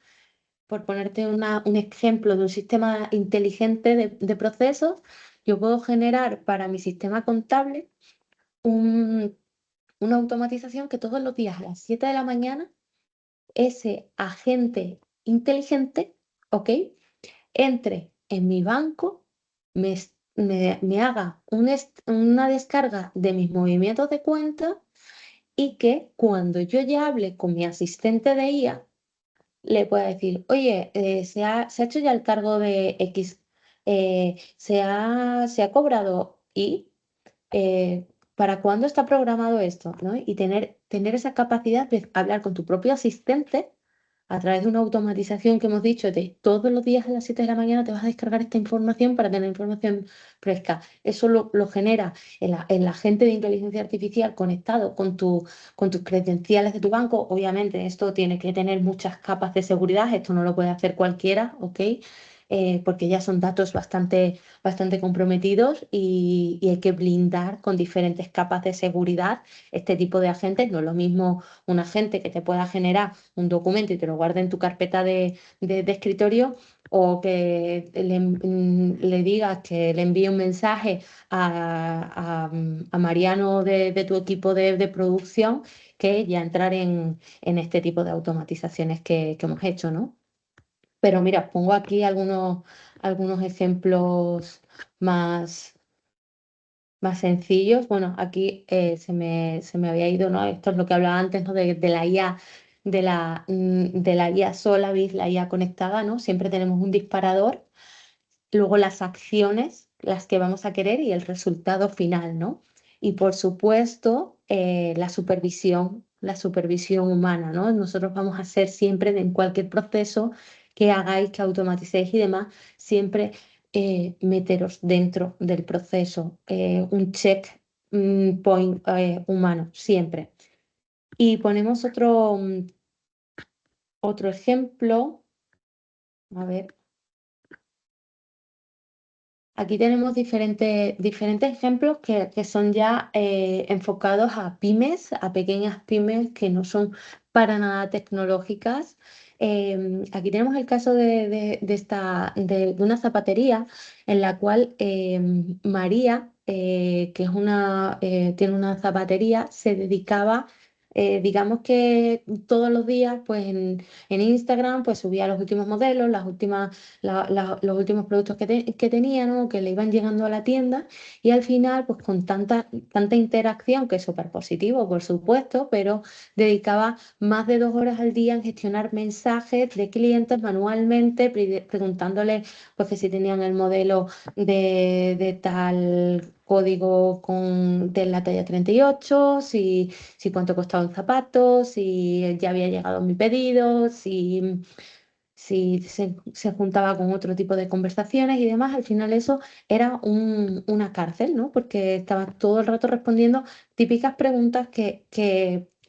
por ponerte un ejemplo de un sistema inteligente de procesos. Yo puedo generar para mi sistema contable un- una automatización que todos los días a las 7 de la mañana ese agente inteligente, ¿ok? Entre en mi banco, me me haga una descarga de mis movimientos de cuenta y que cuando yo ya hable con mi asistente de IA, le pueda decir, oye, se ha hecho ya el cargo de X, se ha cobrado y ¿para cuándo está programado esto? ¿No? Y tener esa capacidad de hablar con tu propio asistente a través de una automatización que hemos dicho de todos los días a las 7 de la mañana te vas a descargar esta información para tener información fresca. Eso lo genera el agente de inteligencia artificial conectado con tus credenciales de tu banco. Obviamente, esto tiene que tener muchas capas de seguridad, esto no lo puede hacer cualquiera, ¿ok? Porque ya son datos bastante comprometidos y hay que blindar con diferentes capas de seguridad este tipo de agentes. No es lo mismo un agente que te pueda generar un documento y te lo guarde en tu carpeta de escritorio o que le digas que le envíe un mensaje a Mariano de tu equipo de producción, que ya entrar en este tipo de automatizaciones que hemos hecho, ¿no? Pero mira, pongo aquí algunos ejemplos más, más sencillos. Bueno, aquí se me había ido, ¿no? Esto es lo que hablaba antes, ¿no? De la IA, de la IA Solavis, la IA conectada, ¿no? Siempre tenemos un disparador, luego las acciones, las que vamos a querer y el resultado final, ¿no? Y por supuesto, la supervisión humana, ¿no? Nosotros vamos a hacer siempre en cualquier proceso que hagáis, que automaticéis y demás, siempre meteros dentro del proceso, un check point humano, siempre. Y ponemos otro ejemplo, a ver. Aquí tenemos diferentes ejemplos que son ya enfocados a pymes, a pequeñas pymes que no son para nada tecnológicas. Aquí tenemos el caso de una zapatería en la cual María, que tiene una zapatería, se dedicaba, digamos que todos los días, pues en Instagram, pues subía los últimos modelos, los últimos productos que tenía, ¿no? Que le iban llegando a la tienda y al final, pues con tanta interacción, que es súper positivo, por supuesto, pero dedicaba más de 2 horas al día en gestionar mensajes de clientes manualmente, preguntándoles pues que si tenían el modelo de tal código de la talla 38, si cuánto costaba un zapato, si ya había llegado mi pedido, si se juntaba con otro tipo de conversaciones y demás, al final eso era una cárcel, ¿no? Porque estaba todo el rato respondiendo típicas preguntas que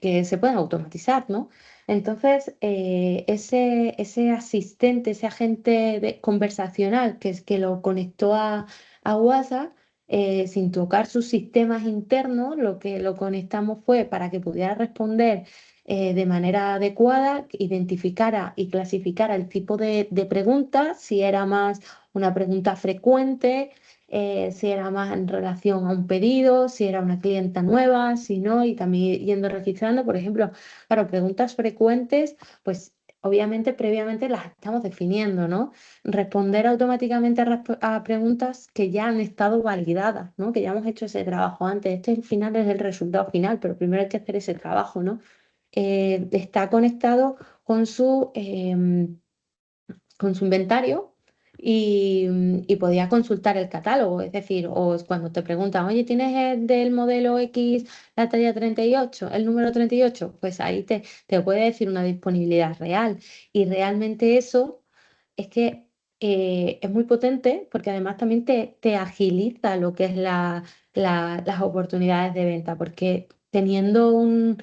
se pueden automatizar, ¿no? Entonces, ese asistente, ese agente conversacional que lo conectó a WhatsApp, sin tocar sus sistemas internos, lo que lo conectamos fue para que pudiera responder de manera adecuada, identificara y clasificara el tipo de preguntas, si era más una pregunta frecuente, si era más en relación a un pedido, si era una clienta nueva, si no, y también yendo registrando, por ejemplo, claro, preguntas frecuentes, pues obviamente previamente las estamos definiendo, ¿no? Responder automáticamente a preguntas que ya han estado validadas, ¿no? Que ya hemos hecho ese trabajo antes. Este al final es el resultado final, pero primero hay que hacer ese trabajo, ¿no? Está conectado con su inventario y podía consultar el catálogo. Es decir, o cuando te preguntan, oye, ¿tienes el del modelo X la talla 38, el número 38? Pues ahí te puede decir una disponibilidad real. Y realmente eso es que es muy potente porque además también te agiliza lo que es las oportunidades de venta, porque teniendo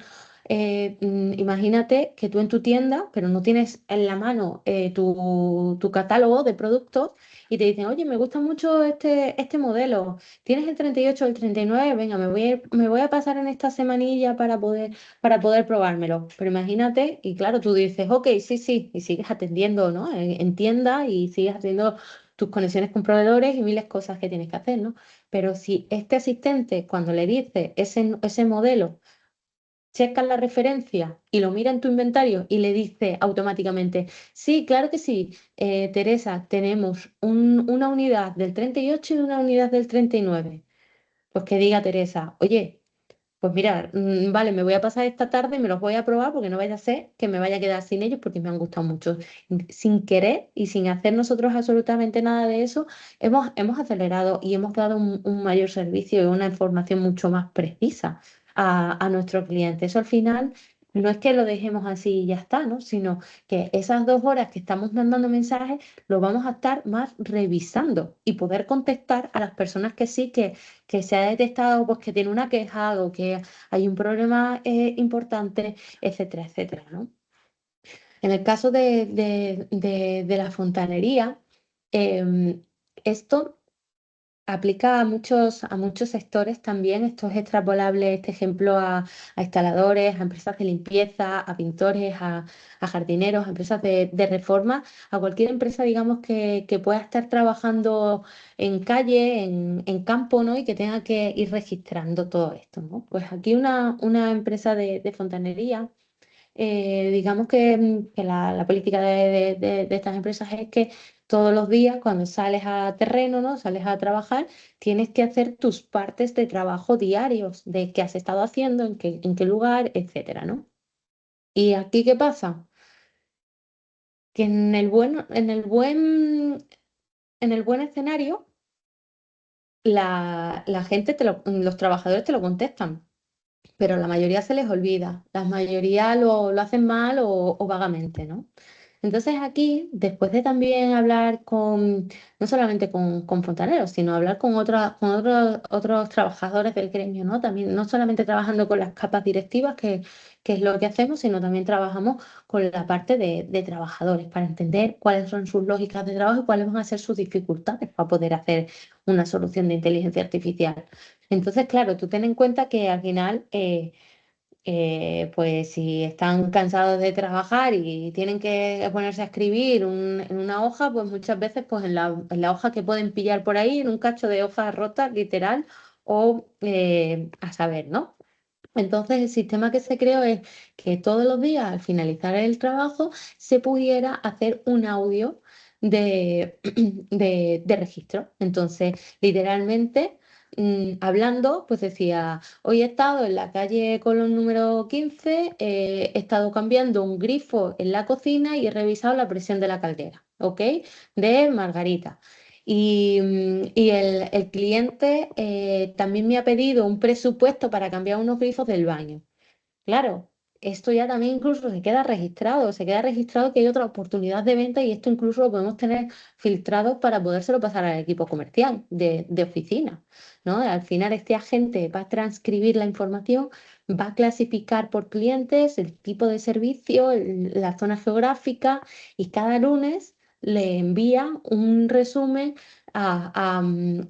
imagínate que tú en tu tienda, pero no tienes en la mano tu catálogo de productos y te dicen, oye, me gusta mucho este modelo, ¿tienes el 38 o el 39? Venga, me voy a pasar en esta semanilla para poder probármelo. Pero imagínate, y claro, tú dices, ok, sí, sí, y sigues atendiendo, ¿no? En tienda y sigues haciendo tus conexiones con proveedores y miles de cosas que tienes que hacer, ¿no? Pero si este asistente, cuando le dice ese modelo, checa la referencia y lo mira en tu inventario y le dice automáticamente, sí, claro que sí, Teresa, tenemos una unidad del 38 y una unidad del 39. Pues que diga Teresa, oye, pues mira, vale, me voy a pasar esta tarde y me los voy a probar porque no vaya a ser que me vaya a quedar sin ellos porque me han gustado mucho. Sin querer y sin hacer nosotros absolutamente nada de eso, hemos acelerado y hemos dado un mayor servicio y una información mucho más precisa a nuestro cliente. Eso al final no es que lo dejemos así y ya está, ¿no? Sino que esas 2 horas que estamos mandando mensajes, lo vamos a estar más revisando y poder contestar a las personas que sí que se ha detectado pues, que tiene una queja o que hay un problema importante, etcétera, etcétera, ¿no? En el caso de la fontanería, esto aplica a muchos sectores también. Esto es extrapolable, este ejemplo, a instaladores, a empresas de limpieza, a pintores, a jardineros, a empresas de reforma, a cualquier empresa, digamos, que pueda estar trabajando en calle, en campo, ¿no? Y que tenga que ir registrando todo esto, ¿no? Pues aquí una empresa de fontanería, digamos que la política de estas empresas es que todos los días cuando sales a terreno, ¿no? Sales a trabajar, tienes que hacer tus partes de trabajo diarios, de qué has estado haciendo, en qué lugar, etcétera, ¿no? ¿Y aquí qué pasa? Que en el buen escenario, la gente, los trabajadores te lo contestan, pero la mayoría se les olvida, la mayoría lo hacen mal o vagamente, ¿no? Entonces aquí, después de también hablar no solamente con fontaneros, sino hablar con otros trabajadores del gremio, ¿no? También, no solamente trabajando con las capas directivas, que es lo que hacemos, sino también trabajamos con la parte de trabajadores para entender cuáles son sus lógicas de trabajo y cuáles van a ser sus dificultades para poder hacer una solución de inteligencia artificial. Entonces, claro, tú ten en cuenta que al final, pues si están cansados de trabajar y tienen que ponerse a escribir en una hoja, pues muchas veces pues en la hoja que pueden pillar por ahí, en un cacho de hoja rota, literal, o a saber, ¿no? Entonces, el sistema que se creó es que todos los días, al finalizar el trabajo, se pudiera hacer un audio de, de registro. Entonces, literalmente, hablando, pues decía, hoy he estado en la calle Colón número 15, he estado cambiando un grifo en la cocina y he revisado la presión de la caldera, ¿ok? De Margarita. Y el cliente también me ha pedido un presupuesto para cambiar unos grifos del baño. Claro, esto ya también incluso se queda registrado que hay otra oportunidad de venta y esto incluso lo podemos tener filtrado para podérselo pasar al equipo comercial de oficina, ¿no? Al final este agente va a transcribir la información, va a clasificar por clientes el tipo de servicio, la zona geográfica y cada lunes le envía un resumen al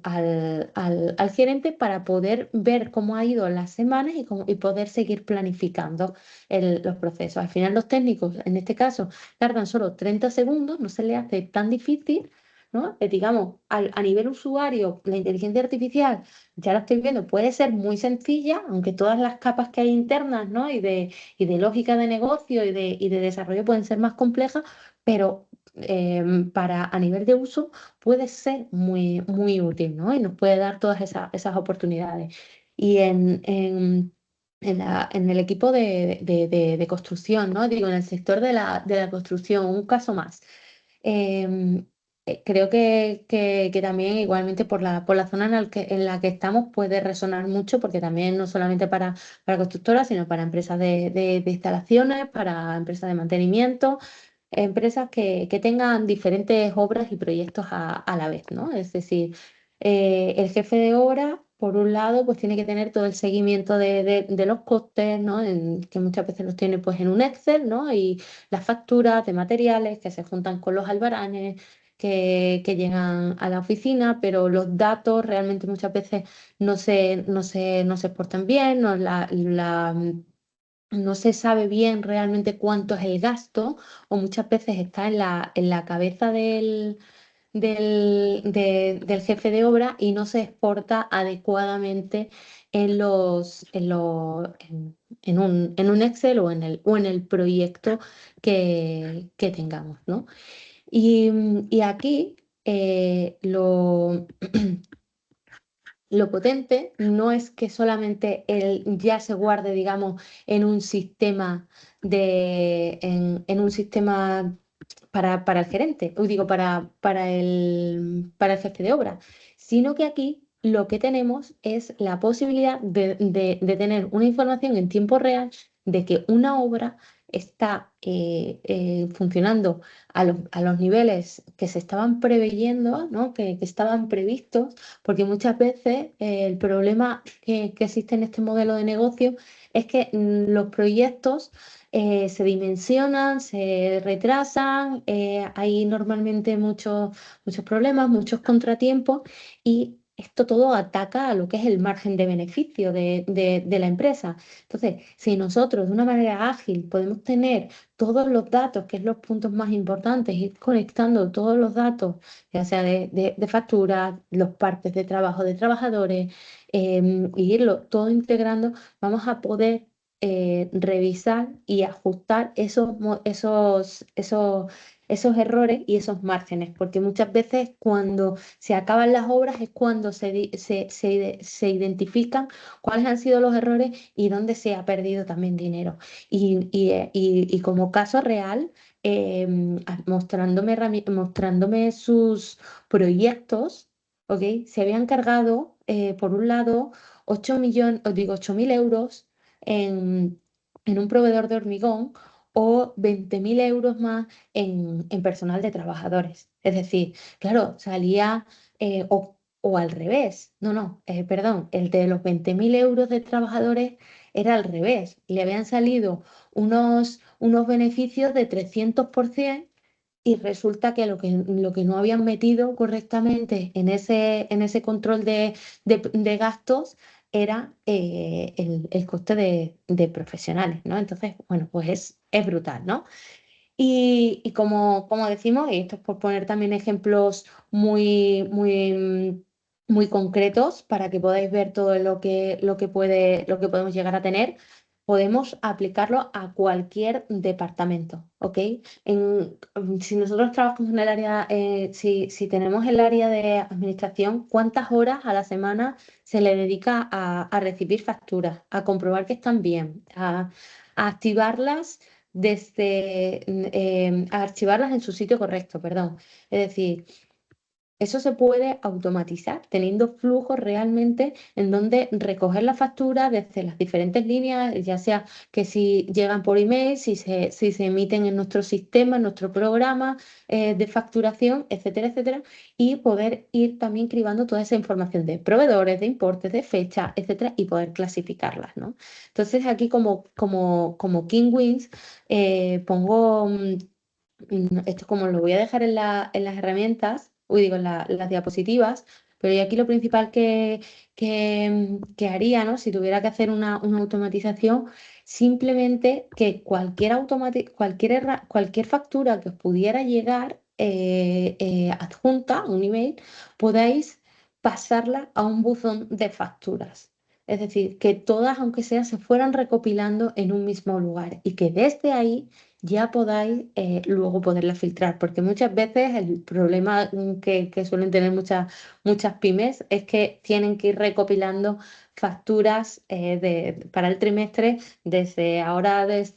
gerente para poder ver cómo ha ido las semanas y poder seguir planificando los procesos. Al final los técnicos, en este caso, tardan solo 30 segundos, no se les hace tan difícil, ¿no? Digamos, a nivel usuario, la inteligencia artificial, ya la estoy viendo, puede ser muy sencilla, aunque todas las capas que hay internas, ¿no? Y de lógica de negocio y de desarrollo pueden ser más complejas, pero a nivel de uso puede ser muy, muy útil, ¿no? Y nos puede dar todas esas oportunidades. Y en el equipo de construcción, ¿no? Digo, en el sector de la construcción, un caso más. Em, Creo que también igualmente por la zona en la que estamos puede resonar mucho, porque también no solamente para constructoras, sino para empresas de instalaciones, para empresas de mantenimiento, empresas que tengan diferentes obras y proyectos a la vez, ¿no? Es decir, el jefe de obra, por un lado, pues tiene que tener todo el seguimiento de los costes, ¿no? Que muchas veces los tiene pues en un Excel, ¿no? Y las facturas de materiales que se juntan con los albaranes que llegan a la oficina, pero los datos realmente muchas veces no se exportan bien, no se sabe bien realmente cuánto es el gasto, o muchas veces está en la cabeza del jefe de obra y no se exporta adecuadamente en un Excel o en el proyecto que tengamos, ¿no? Y aquí lo potente no es que solamente él ya se guarde, digamos, en un sistema en un sistema para el gerente, o digo, para el jefe de obra, sino que aquí lo que tenemos es la posibilidad de tener una información en tiempo real de que una obra está funcionando a los niveles que se estaban preveyendo, ¿no? Que estaban previstos, porque muchas veces el problema que existe en este modelo de negocio es que los proyectos se dimensionan, se retrasan, hay normalmente muchos problemas, muchos contratiempos y esto todo ataca a lo que es el margen de beneficio de la empresa. Entonces, si nosotros de una manera ágil podemos tener todos los datos, que es los puntos más importantes, ir conectando todos los datos, ya sea de facturas, los partes de trabajo de trabajadores, y irlo todo integrando, vamos a poder revisar y ajustar esos errores y esos márgenes, porque muchas veces cuando se acaban las obras es cuando se identifican cuáles han sido los errores y dónde se ha perdido también dinero. Y como caso real, mostrándome sus proyectos, ¿ok? Se habían cargado, por un lado, 8 millones, os digo, 8.000 euros en, en un proveedor de hormigón o 20.000 euros más en personal de trabajadores. Es decir, claro, salía, o al revés, perdón, el de los 20.000 euros de trabajadores era al revés. Le habían salido unos beneficios de 300% y resulta que lo que no habían metido correctamente en ese control de gastos era el coste de profesionales, ¿no? Entonces, bueno, pues es brutal, ¿no? Y como decimos, y esto es por poner también ejemplos muy concretos para que podáis ver todo lo que podemos llegar a tener, podemos aplicarlo a cualquier departamento, ¿ok? Si nosotros trabajamos en el área, si tenemos el área de administración, ¿cuántas horas a la semana se le dedica a recibir facturas, a comprobar que están bien, a activarlas? A archivarlas en su sitio correcto, perdón. Es decir, eso se puede automatizar teniendo flujos realmente en donde recoger la factura desde las diferentes líneas, ya sea que si llegan por email, si se emiten en nuestro sistema, en nuestro programa de facturación, etcétera, etcétera, y poder ir también cribando toda esa información de proveedores, de importes, de fecha, etcétera, y poder clasificarlas, ¿no? Entonces aquí como King Wins pongo... esto como lo voy a dejar en las herramientas, digo, en las diapositivas, pero y aquí lo principal que haría, ¿no? Si tuviera que hacer una automatización, simplemente que cualquier factura que os pudiera llegar adjunta a un email, podáis pasarla a un buzón de facturas. Es decir, que todas, aunque sea, se fueran recopilando en un mismo lugar y que desde ahí ya podáis luego poderla filtrar, porque muchas veces el problema que suelen tener muchas pymes es que tienen que ir recopilando facturas para el trimestre desde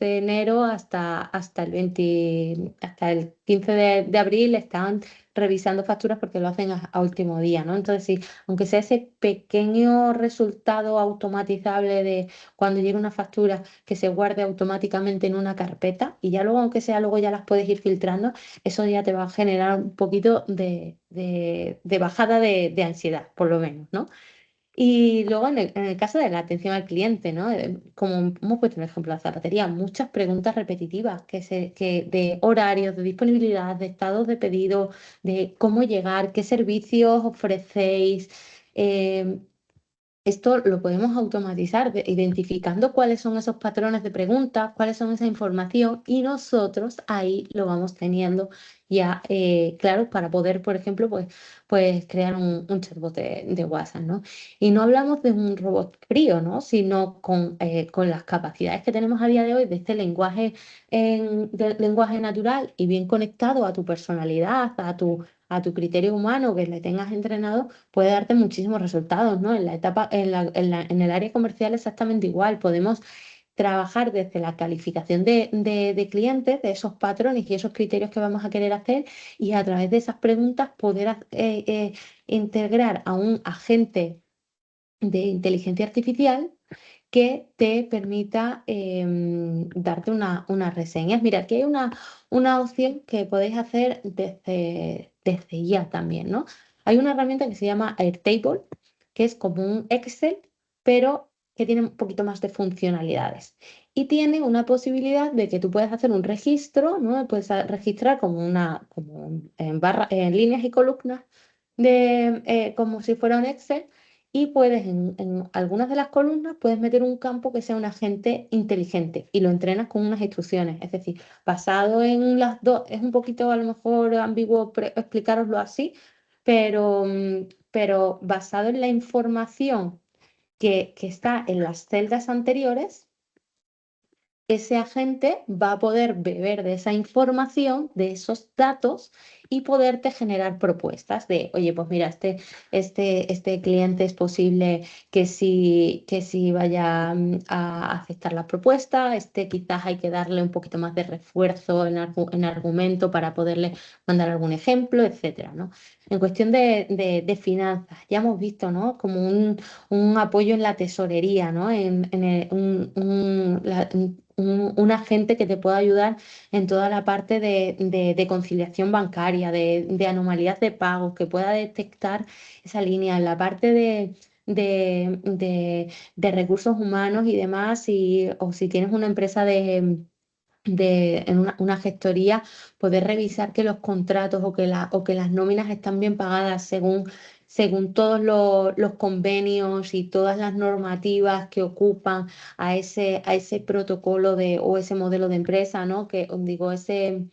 enero hasta el 15 de abril están revisando facturas porque lo hacen a último día, ¿no? Entonces, sí, aunque sea ese pequeño resultado automatizable de cuando llega una factura que se guarde automáticamente en una carpeta y ya luego, aunque sea, luego ya las puedes ir filtrando, eso ya te va a generar un poquito de bajada de ansiedad, por lo menos, ¿no? Y luego en el caso de la atención al cliente, ¿no? Como hemos puesto un ejemplo, la zapatería, muchas preguntas repetitivas de horarios, de disponibilidad, de estados de pedido, de cómo llegar, qué servicios ofrecéis. eh, Esto lo podemos automatizar identificando cuáles son esos patrones de preguntas, cuáles son esa información y nosotros ahí lo vamos teniendo claro, para poder, por ejemplo, pues crear un chatbot de WhatsApp, ¿no? Y no hablamos de un robot frío, ¿no? Sino con las capacidades que tenemos a día de hoy de este lenguaje, del lenguaje natural y bien conectado a tu personalidad, a tu criterio humano que le tengas entrenado, puede darte muchísimos resultados, ¿no? En la etapa, en el área comercial exactamente igual. Podemos trabajar desde la calificación de clientes, de esos patrones y esos criterios que vamos a querer hacer, y a través de esas preguntas poder integrar a un agente de inteligencia artificial que te permita darte unas reseñas. Mira, aquí hay una opción que podéis hacer desde ya también, ¿no? Hay una herramienta que se llama Airtable, que es como un Excel, pero que tiene un poquito más de funcionalidades. Y tiene una posibilidad de que tú puedas hacer un registro, ¿no? Puedes registrar como en líneas y columnas como si fuera un Excel, y puedes en algunas de las columnas puedes meter un campo que sea un agente inteligente y lo entrenas con unas instrucciones. Es decir, basado en las dos, es un poquito a lo mejor ambiguo explicároslo así, pero basado en la información que está en las celdas anteriores, ese agente va a poder beber de esa información, de esos datos, y poderte generar propuestas de, oye, pues mira, este cliente es posible que sí vaya a aceptar la propuesta, quizás hay que darle un poquito más de refuerzo en argumento para poderle mandar algún ejemplo, etcétera, ¿no? En cuestión de finanzas, ya hemos visto, ¿no? Como un apoyo en la tesorería, ¿no? Un agente que te pueda ayudar en toda la parte de conciliación bancaria, de anomalías de pagos, que pueda detectar esa línea en la parte de recursos humanos y demás, o si tienes una empresa en una gestoría, poder revisar que los contratos o que las nóminas están bien pagadas según todos los convenios y todas las normativas que ocupan a ese protocolo o ese modelo de empresa, ¿no? Que os digo, ese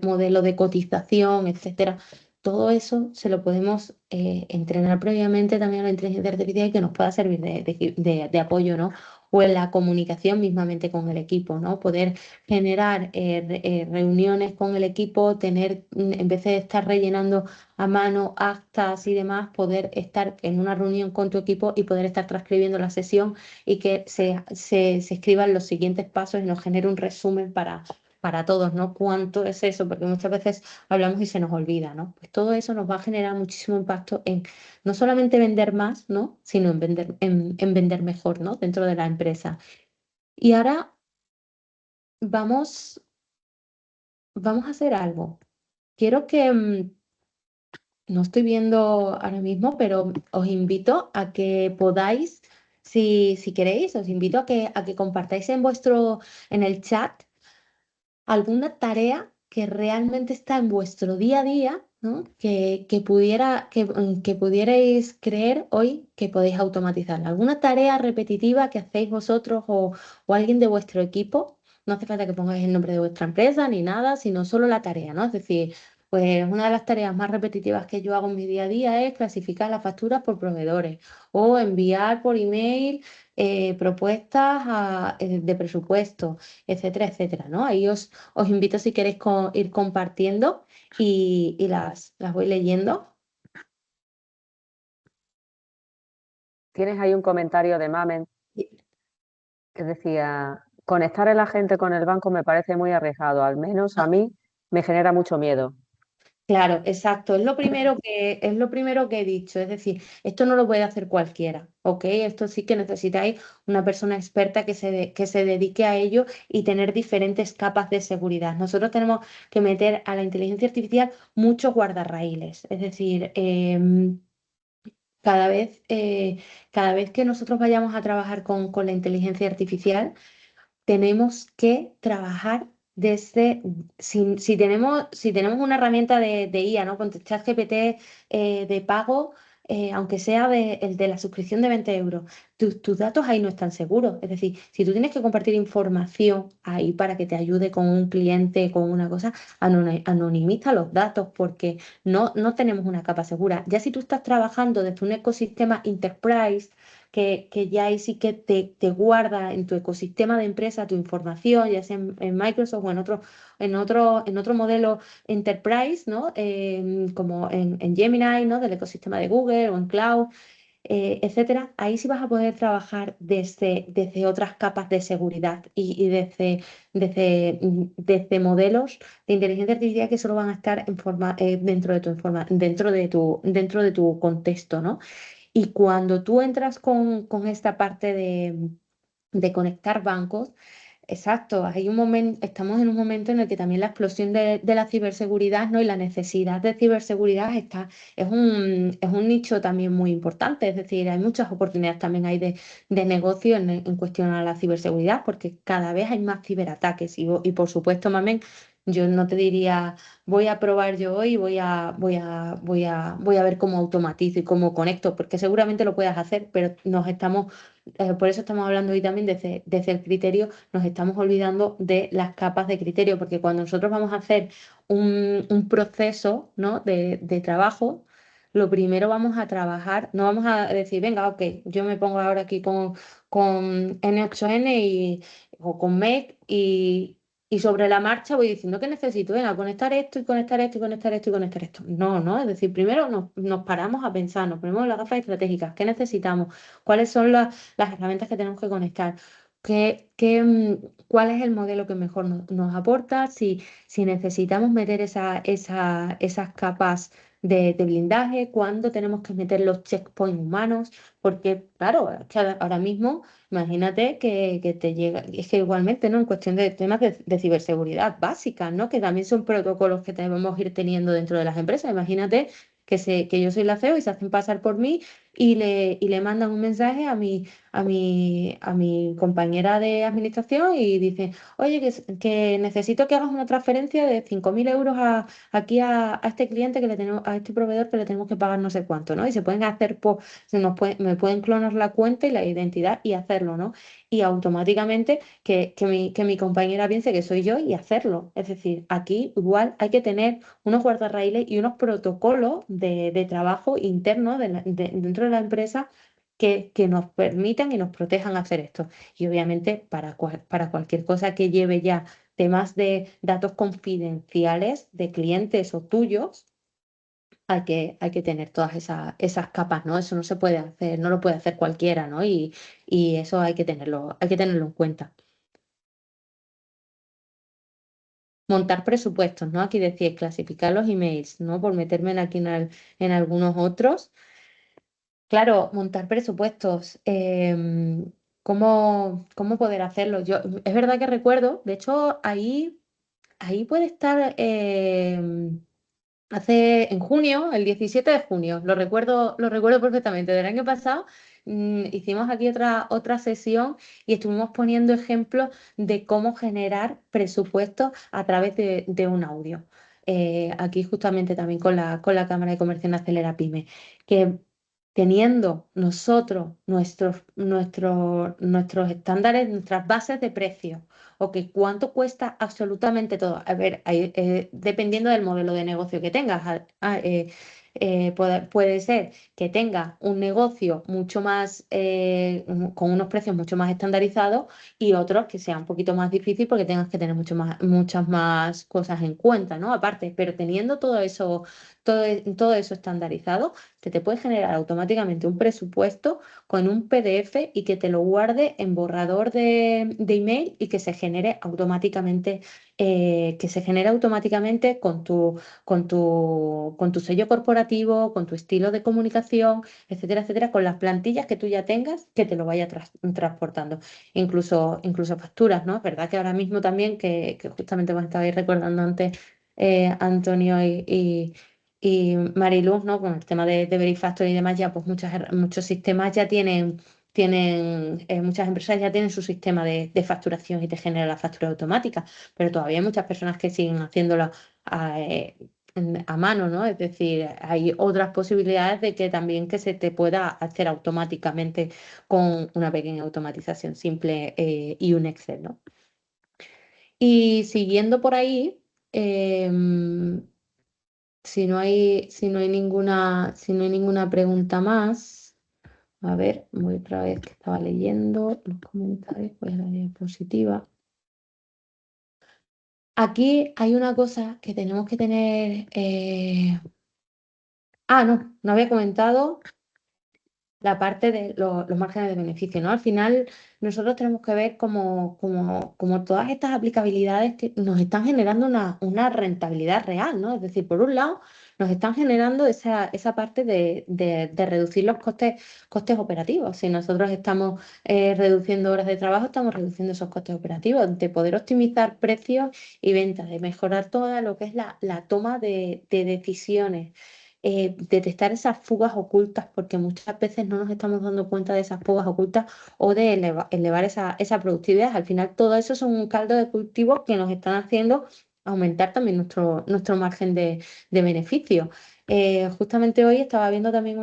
modelo de cotización, etcétera. Todo eso se lo podemos entrenar previamente también a la inteligencia artificial, y que nos pueda servir de apoyo, ¿no? O en la comunicación mismamente con el equipo, ¿no? Poder generar reuniones con el equipo, en vez de estar rellenando a mano actas y demás, poder estar en una reunión con tu equipo y poder estar transcribiendo la sesión, y que se escriban los siguientes pasos y nos genere un resumen para todos, ¿no? ¿Cuánto es eso? Porque muchas veces hablamos y se nos olvida, ¿no? Pues todo eso nos va a generar muchísimo impacto en no solamente vender más, ¿no? Sino en vender mejor, ¿no? Dentro de la empresa. Y ahora vamos, vamos a hacer algo. Quiero que, no estoy viendo ahora mismo, pero os invito a que podáis, si queréis, os invito a que compartáis en el chat alguna tarea que realmente está en vuestro día a día, ¿no? Que pudierais creer hoy que podéis automatizar. Alguna tarea repetitiva que hacéis vosotros o alguien de vuestro equipo. No hace falta que pongáis el nombre de vuestra empresa ni nada, sino solo la tarea, ¿no? Es decir, pues una de las tareas más repetitivas que yo hago en mi día a día es clasificar las facturas por proveedores o enviar por email propuestas de presupuesto, etcétera, etcétera, ¿no? Ahí os invito, si queréis, ir compartiendo, y las voy leyendo. Tienes ahí un comentario de Mamen que decía, conectar el agente con el banco me parece muy arriesgado, al menos a mí me genera mucho miedo. Claro, exacto. Es lo primero que he dicho. Es decir, esto no lo puede hacer cualquiera, ¿ok? Esto sí que necesitáis una persona experta que se dedique a ello y tener diferentes capas de seguridad. Nosotros tenemos que meter a la inteligencia artificial muchos guardarraíles. Es decir, cada vez que nosotros vayamos a trabajar con la inteligencia artificial, tenemos que trabajar si tenemos una herramienta de IA, ¿no? Con ChatGPT de pago, aunque sea el de la suscripción de 20 euros, tus datos ahí no están seguros. Es decir, si tú tienes que compartir información ahí para que te ayude con un cliente, con una cosa, anonimiza los datos porque no tenemos una capa segura. Ya si tú estás trabajando desde un ecosistema enterprise, que ya ahí sí que te guarda en tu ecosistema de empresa tu información, ya sea en Microsoft o en otro modelo enterprise, ¿no? Como en Gemini, ¿no? Del ecosistema de Google o en Cloud, etcétera. Ahí sí vas a poder trabajar desde otras capas de seguridad y desde modelos de inteligencia artificial que solo van a estar dentro de tu contexto, ¿no? Y cuando tú entras con esta parte de conectar bancos, exacto, estamos en un momento en el que también la explosión de la ciberseguridad, ¿no? Y la necesidad de ciberseguridad es un nicho también muy importante. Es decir, hay muchas oportunidades también hay de negocio en cuestión a la ciberseguridad, porque cada vez hay más ciberataques. Y por supuesto, Mamen, yo no te diría, voy a probar yo hoy, voy a ver cómo automatizo y cómo conecto, porque seguramente lo puedas hacer, pero por eso estamos hablando hoy también desde el criterio, nos estamos olvidando de las capas de criterio, porque cuando nosotros vamos a hacer un proceso, ¿no? de trabajo, lo primero vamos a trabajar, no vamos a decir, venga, ok, yo me pongo ahora aquí con N8N o con Make y sobre la marcha voy diciendo que necesito, venga, conectar esto y conectar esto y conectar esto y conectar esto. No, no, es decir, primero nos paramos a pensar, nos ponemos las gafas estratégicas, ¿qué necesitamos? ¿Cuáles son las herramientas que tenemos que conectar? ¿Cuál es el modelo que mejor nos aporta? Si necesitamos meter esas capas de blindaje, cuándo tenemos que meter los checkpoints humanos, porque claro, es que ahora mismo imagínate que te llega, es que igualmente, ¿no? En cuestión de temas de ciberseguridad básicas, ¿no? Que también son protocolos que debemos ir teniendo dentro de las empresas. Imagínate que yo soy la CEO y se hacen pasar por mí y le mandan un mensaje a mi compañera de administración y dicen, oye, que necesito que hagas una transferencia de 5.000 euros aquí a este cliente a este proveedor que le tenemos que pagar no sé cuánto, ¿no? Y se pueden hacer, me pueden clonar la cuenta y la identidad y hacerlo, ¿no? Y automáticamente que mi compañera piense que soy yo y hacerlo. Es decir, aquí igual hay que tener unos guardarraíles y unos protocolos de trabajo internos dentro de la empresa que nos permitan y nos protejan hacer esto. Y obviamente para cualquier cosa que lleve ya temas de datos confidenciales de clientes o tuyos, hay que tener todas esas capas, ¿no? Eso no se puede hacer, no lo puede hacer cualquiera, ¿no? Y eso hay que tenerlo en cuenta. Montar presupuestos, ¿no? Aquí decía clasificar los emails, ¿no? Por meterme aquí en algunos otros. Claro, montar presupuestos. ¿Cómo poder hacerlo? Es verdad que recuerdo, de hecho, ahí puede estar en junio, el 17 de junio, lo recuerdo perfectamente. Del año pasado hicimos aquí otra sesión y estuvimos poniendo ejemplos de cómo generar presupuestos a través de un audio. Aquí justamente también con la Cámara de Comercio en Acelera Pyme, que teniendo nosotros nuestros estándares, nuestras bases de precios, o que cuánto cuesta absolutamente todo. A ver, dependiendo del modelo de negocio que tengas, puede ser que tengas un negocio mucho más, con unos precios mucho más estandarizados y otros que sea un poquito más difícil porque tengas que tener muchas más cosas en cuenta, ¿no? Aparte, pero teniendo todo eso estandarizado, te puede generar automáticamente un presupuesto con un PDF y que te lo guarde en borrador de email y que se genere automáticamente con tu sello corporativo, con tu estilo de comunicación, etcétera, etcétera, con las plantillas que tú ya tengas, que te lo vaya transportando. Incluso facturas, ¿no? Es verdad que ahora mismo también, que justamente me estabais recordando antes, Antonio y Mariluz, ¿no? Con el tema de Verifactor y demás, ya pues muchos sistemas ya muchas empresas ya tienen su sistema de facturación y te genera la factura automática, pero todavía hay muchas personas que siguen haciéndolo a mano, ¿no? Es decir, hay otras posibilidades de que también que se te pueda hacer automáticamente con una pequeña automatización simple y un Excel, ¿no? Y siguiendo por ahí, si no hay ninguna pregunta más, a ver, voy otra vez que estaba leyendo los comentarios, voy a la diapositiva. Aquí hay una cosa que tenemos que tener. No había comentado la parte de los márgenes de beneficio, ¿no? Al final, nosotros tenemos que ver como todas estas aplicabilidades que nos están generando una rentabilidad real, ¿no? Es decir, por un lado, nos están generando esa parte de reducir los costes operativos. Si nosotros estamos reduciendo horas de trabajo, estamos reduciendo esos costes operativos, de poder optimizar precios y ventas, de mejorar toda lo que es la toma de decisiones, detectar esas fugas ocultas, porque muchas veces no nos estamos dando cuenta de esas fugas ocultas o de elevar esa productividad. Al final, todo eso son un caldo de cultivo que nos están haciendo aumentar también nuestro margen de beneficio. Justamente hoy estaba viendo también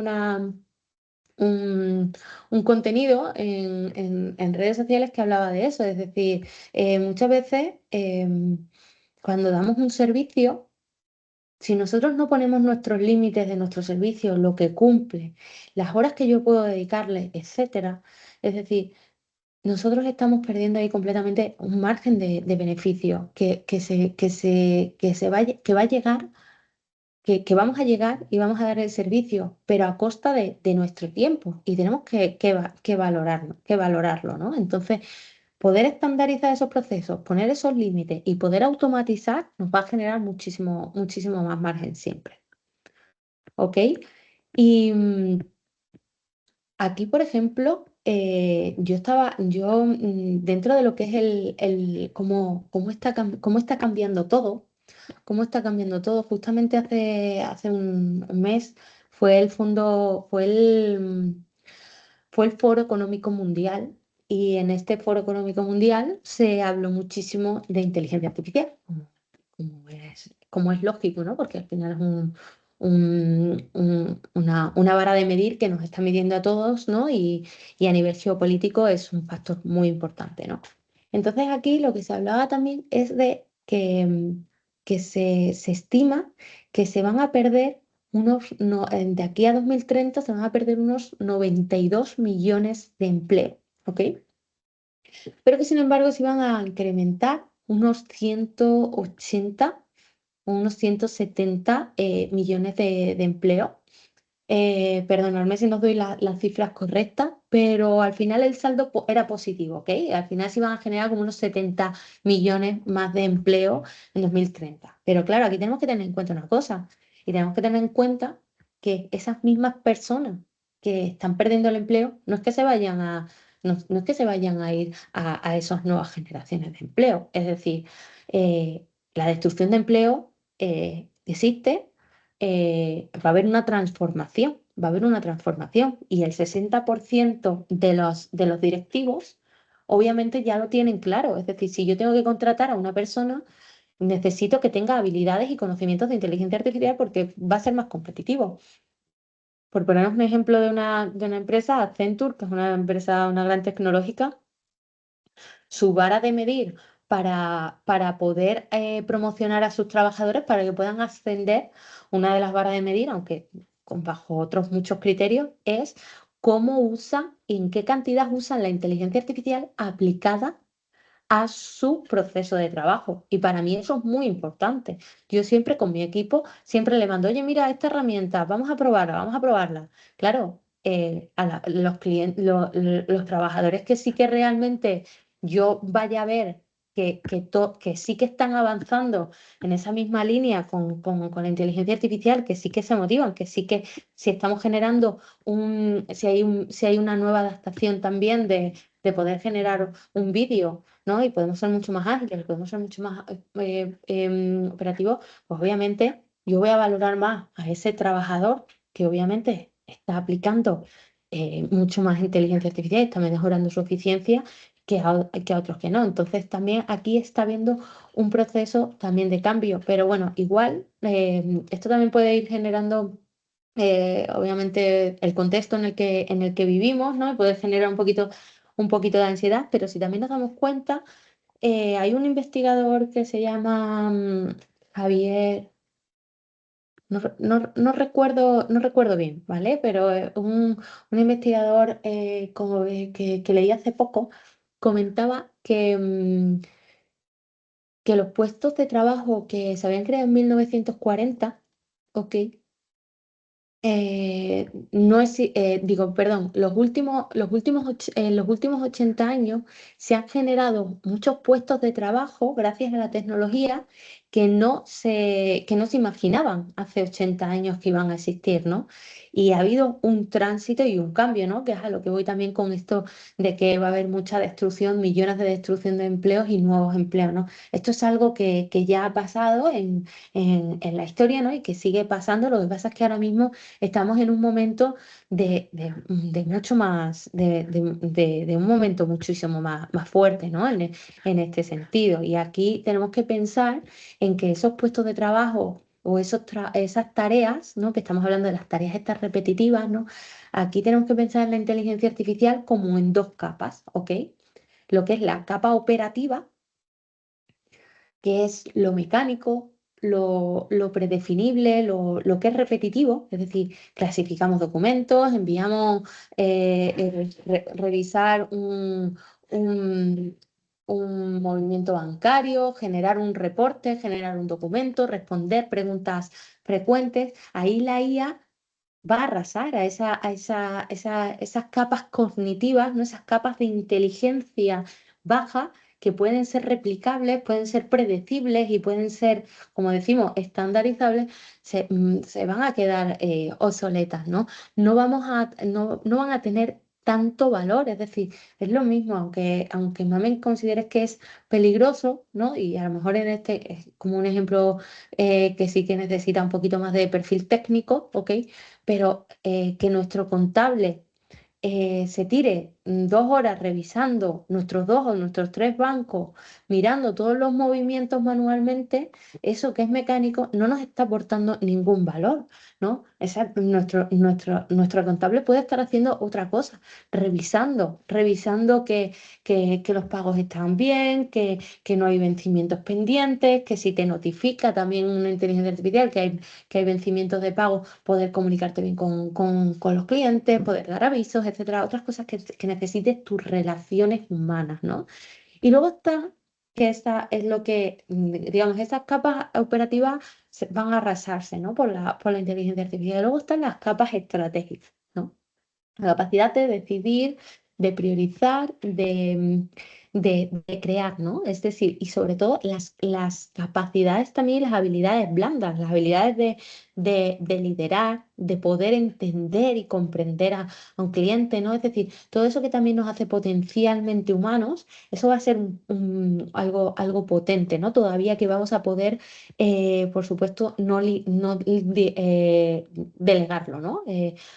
un contenido en redes sociales que hablaba de eso. Es decir, muchas veces cuando damos un servicio, si nosotros no ponemos nuestros límites de nuestro servicio, lo que cumple, las horas que yo puedo dedicarle, etcétera, es decir, nosotros estamos perdiendo ahí completamente un margen de beneficio que va a llegar, que vamos a llegar y vamos a dar el servicio, pero a costa de nuestro tiempo y tenemos que valorarlo, ¿no? Entonces, poder estandarizar esos procesos, poner esos límites y poder automatizar nos va a generar muchísimo, muchísimo más margen siempre. ¿Ok? Y aquí, por ejemplo, dentro de lo que es cómo está cambiando todo, justamente hace un mes fue el Foro Económico Mundial y en este Foro Económico Mundial se habló muchísimo de inteligencia artificial, como es lógico, ¿no? Porque al final es una vara de medir que nos está midiendo a todos, ¿no? Y a nivel geopolítico es un factor muy importante, ¿no? Entonces aquí lo que se hablaba también es de que se estima que se van a perder de aquí a 2030 se van a perder unos 92 millones de empleo, ¿ok? Pero que sin embargo se van a incrementar unos 180 o unos 170 millones de empleo. Perdonadme si no os doy las cifras correctas, pero al final el saldo era positivo, ¿ok? Al final se iban a generar como unos 70 millones más de empleo en 2030. Pero claro, aquí tenemos que tener en cuenta una cosa, y tenemos que tener en cuenta que esas mismas personas que están perdiendo el empleo no es que se vayan a ir a esas nuevas generaciones de empleo. Es decir, la destrucción de empleo existe, va a haber una transformación, y el 60% de los directivos obviamente ya lo tienen claro. Es decir, si yo tengo que contratar a una persona, necesito que tenga habilidades y conocimientos de inteligencia artificial porque va a ser más competitivo. Por poner un ejemplo de una empresa, Accenture, que es una empresa, una gran tecnológica, su vara de medir para poder promocionar a sus trabajadores, para que puedan ascender, una de las varas de medir, aunque bajo otros muchos criterios, es cómo usan y en qué cantidad usan la inteligencia artificial aplicada a su proceso de trabajo. Y para mí eso es muy importante. Yo siempre con mi equipo, siempre le mando, oye, mira, esta herramienta, vamos a probarla, vamos a probarla. Claro, los clientes, los trabajadores que sí que realmente yo vaya a ver que sí que están avanzando en esa misma línea con la inteligencia artificial, que sí que se motivan, que sí que si estamos generando si hay una nueva adaptación también de poder generar un vídeo, ¿no? Y podemos ser mucho más ágiles, podemos ser mucho más operativos, pues obviamente yo voy a valorar más a ese trabajador que obviamente está aplicando mucho más inteligencia artificial, está mejorando su eficiencia que a otros que no. Entonces también aquí está habiendo un proceso también de cambio, pero bueno, igual esto también puede ir generando obviamente el contexto en el que vivimos, ¿no? Puede generar un poquito de ansiedad, pero si también nos damos cuenta, hay un investigador que se llama Javier, no recuerdo bien, ¿vale? Pero un investigador que leí hace poco comentaba que los puestos de trabajo que se habían creado en 1940, ¿ok? No es, digo, perdón, en los últimos 80 años se han generado muchos puestos de trabajo gracias a la tecnología que no se imaginaban hace 80 años que iban a existir, ¿no? Y ha habido un tránsito y un cambio, ¿no? Que es a lo que voy también con esto de que va a haber mucha destrucción, millones de destrucción de empleos y nuevos empleos, ¿no? Esto es algo que ya ha pasado en la historia, ¿no? Y que sigue pasando. Lo que pasa es que ahora mismo estamos en un momento de mucho más, de un momento muchísimo más fuerte, ¿no? En este sentido. Y aquí tenemos que pensar en que esos puestos de trabajo o esas tareas, ¿no? Que estamos hablando de las tareas estas repetitivas, ¿no? Aquí tenemos que pensar en la inteligencia artificial como en dos capas, ¿ok? Lo que es la capa operativa, que es lo mecánico, lo predefinible, lo que es repetitivo, es decir, clasificamos documentos, enviamos, revisar un- un movimiento bancario, generar un reporte, generar un documento, responder preguntas frecuentes. Ahí la IA va a arrasar esas capas cognitivas, ¿no? Esas capas de inteligencia baja que pueden ser replicables, pueden ser predecibles y pueden ser, como decimos, estandarizables, se van a quedar obsoletas, ¿no? No van a tener tanto valor, es decir, es lo mismo, aunque mami consideres que es peligroso, ¿no? Y a lo mejor en este es como un ejemplo que sí que necesita un poquito más de perfil técnico, ¿ok? Pero que nuestro contable se tire 2 horas revisando nuestros dos o nuestros tres bancos, mirando todos los movimientos manualmente, eso que es mecánico no nos está aportando ningún valor, ¿no? Nuestro contable puede estar haciendo otra cosa, revisando que los pagos están bien, que no hay vencimientos pendientes, que si te notifica también una inteligencia artificial que hay vencimientos de pago, poder comunicarte bien con los clientes, poder dar avisos, etcétera, otras cosas que necesites tus relaciones humanas, ¿no? Y luego está, que esta es lo que, digamos, estas capas operativas van a arrasarse, ¿no? Por la inteligencia artificial. Luego están las capas estratégicas, ¿no? La capacidad de decidir, de priorizar, de crear, ¿no? Es decir, y sobre todo las capacidades también, las habilidades blandas, las habilidades de liderar, de poder entender y comprender a un cliente, ¿no? Es decir, todo eso que también nos hace potencialmente humanos, eso va a ser algo potente, ¿no? Todavía que vamos a poder, por supuesto, delegarlo, ¿no?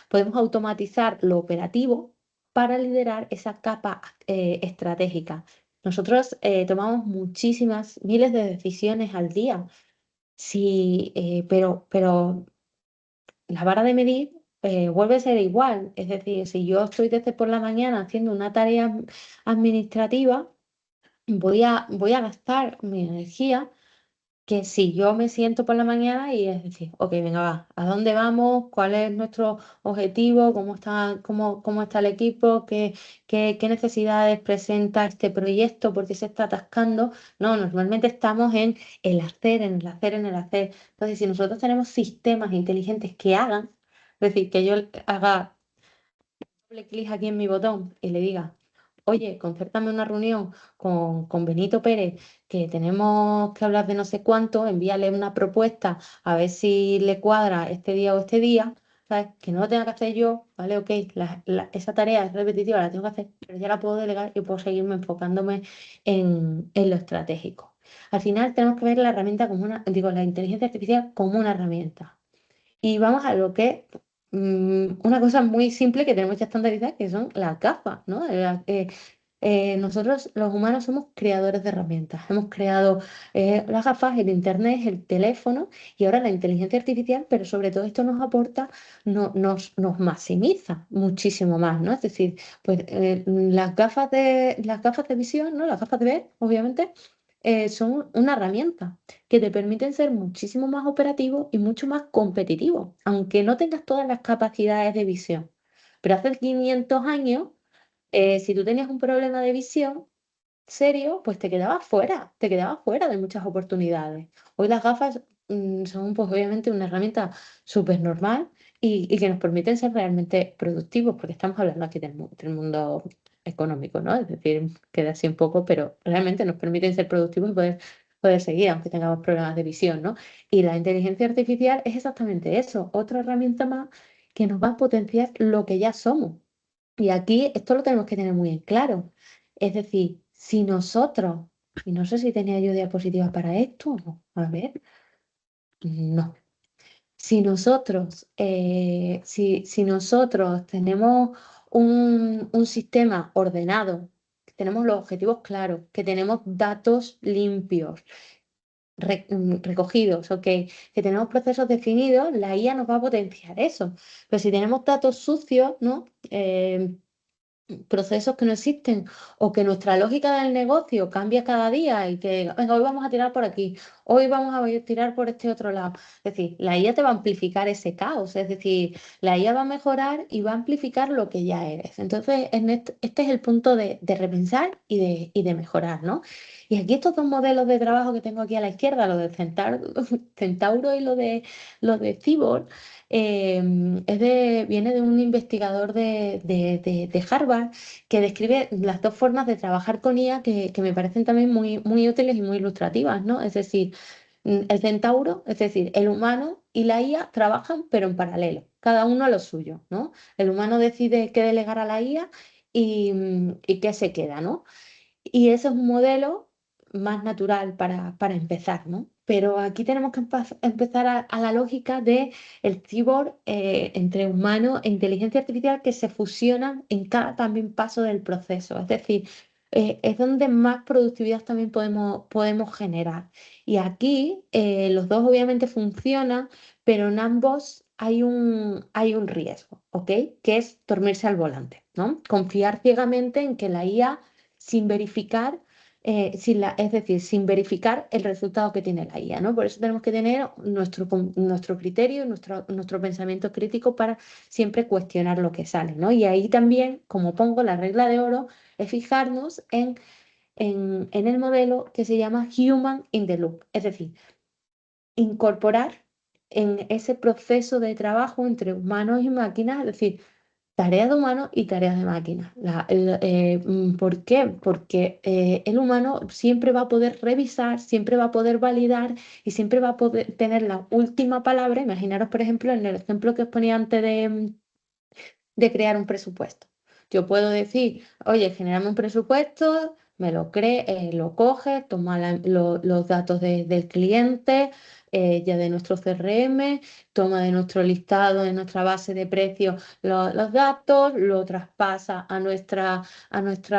Podemos automatizar lo operativo para liderar esa capa estratégica. Nosotros tomamos muchísimas, miles de decisiones al día, sí, pero la vara de medir vuelve a ser igual. Es decir, si yo estoy desde por la mañana haciendo una tarea administrativa, voy a gastar mi energía que si yo me siento por la mañana y es decir, ok, venga, va, ¿a dónde vamos? ¿Cuál es nuestro objetivo? ¿Cómo está el equipo? ¿Qué necesidades presenta este proyecto? ¿Por qué se está atascando? No, normalmente estamos en el hacer, en el hacer, en el hacer. Entonces, si nosotros tenemos sistemas inteligentes que hagan, es decir, que yo haga doble clic aquí en mi botón y le diga, oye, concértame una reunión con Benito Pérez, que tenemos que hablar de no sé cuánto, envíale una propuesta a ver si le cuadra este día o este día, ¿sabes? Que no lo tenga que hacer yo, ¿vale? Ok, esa tarea es repetitiva, la tengo que hacer, pero ya la puedo delegar y puedo seguirme enfocándome en lo estratégico. Al final tenemos que ver la herramienta como la inteligencia artificial como una herramienta. Y vamos a lo que una cosa muy simple que tenemos ya estandarizada, que son las gafas, ¿no? Nosotros los humanos somos creadores de herramientas. Hemos creado las gafas, el internet, el teléfono y ahora la inteligencia artificial, pero sobre todo esto nos aporta, nos maximiza muchísimo más, ¿no? Es decir, pues las gafas de visión, ¿no? Las gafas de ver, obviamente, son una herramienta que te permiten ser muchísimo más operativo y mucho más competitivo, aunque no tengas todas las capacidades de visión. Pero hace 500 años si tú tenías un problema de visión serio, pues te quedabas fuera de muchas oportunidades. Hoy las gafas son pues obviamente una herramienta súper normal y que nos permiten ser realmente productivos, porque estamos hablando aquí del mundo económico, ¿no? Es decir, queda así un poco, pero realmente nos permiten ser productivos y poder seguir, aunque tengamos problemas de visión, ¿no? Y la inteligencia artificial es exactamente eso, otra herramienta más que nos va a potenciar lo que ya somos. Y aquí esto lo tenemos que tener muy en claro. Es decir, si nosotros, y no sé si tenía yo diapositivas para esto o no, a ver, no. Si nosotros tenemos un sistema ordenado, que tenemos los objetivos claros, que tenemos datos limpios, recogidos, ok, que tenemos procesos definidos, la IA nos va a potenciar eso. Pero si tenemos datos sucios, ¿no? Procesos que no existen o que nuestra lógica del negocio cambia cada día y que, venga, hoy vamos a tirar por aquí, hoy vamos a tirar por este otro lado. Es decir, la IA te va a amplificar ese caos, es decir, la IA va a mejorar y va a amplificar lo que ya eres. Entonces, este es el punto de repensar y de mejorar, ¿no? Y aquí estos dos modelos de trabajo que tengo aquí a la izquierda, lo de Centauro y lo de Cyborg, viene de un investigador de Harvard que describe las dos formas de trabajar con IA que me parecen también muy, muy útiles y muy ilustrativas, ¿no? Es decir, el centauro, es decir, el humano y la IA trabajan pero en paralelo, cada uno a lo suyo, ¿no? El humano decide qué delegar a la IA y qué se queda, ¿no? Y ese es un modelo más natural para empezar, ¿no? Pero aquí tenemos que empezar a la lógica de el cyborg entre humano e inteligencia artificial que se fusionan en cada también paso del proceso. Es decir, es donde más productividad también podemos generar. Y aquí los dos obviamente funcionan, pero en ambos hay un riesgo, ¿ok? Que es dormirse al volante, ¿no? Confiar ciegamente en que la IA sin verificar, es decir, sin verificar el resultado que tiene la IA, ¿no? Por eso tenemos que tener nuestro criterio, nuestro pensamiento crítico para siempre cuestionar lo que sale, ¿no? Y ahí también, como pongo la regla de oro, es fijarnos en el modelo que se llama Human in the Loop, es decir, incorporar en ese proceso de trabajo entre humanos y máquinas, es decir, tareas de humanos y tareas de máquinas. ¿Por qué? Porque el humano siempre va a poder revisar, siempre va a poder validar y siempre va a poder tener la última palabra. Imaginaros, por ejemplo, en el ejemplo que os ponía antes de crear un presupuesto. Yo puedo decir, oye, generame un presupuesto, me lo cree, lo coge, toma los datos del cliente, ya de nuestro CRM, toma de nuestro listado, de nuestra base de precios los datos, lo traspasa a nuestra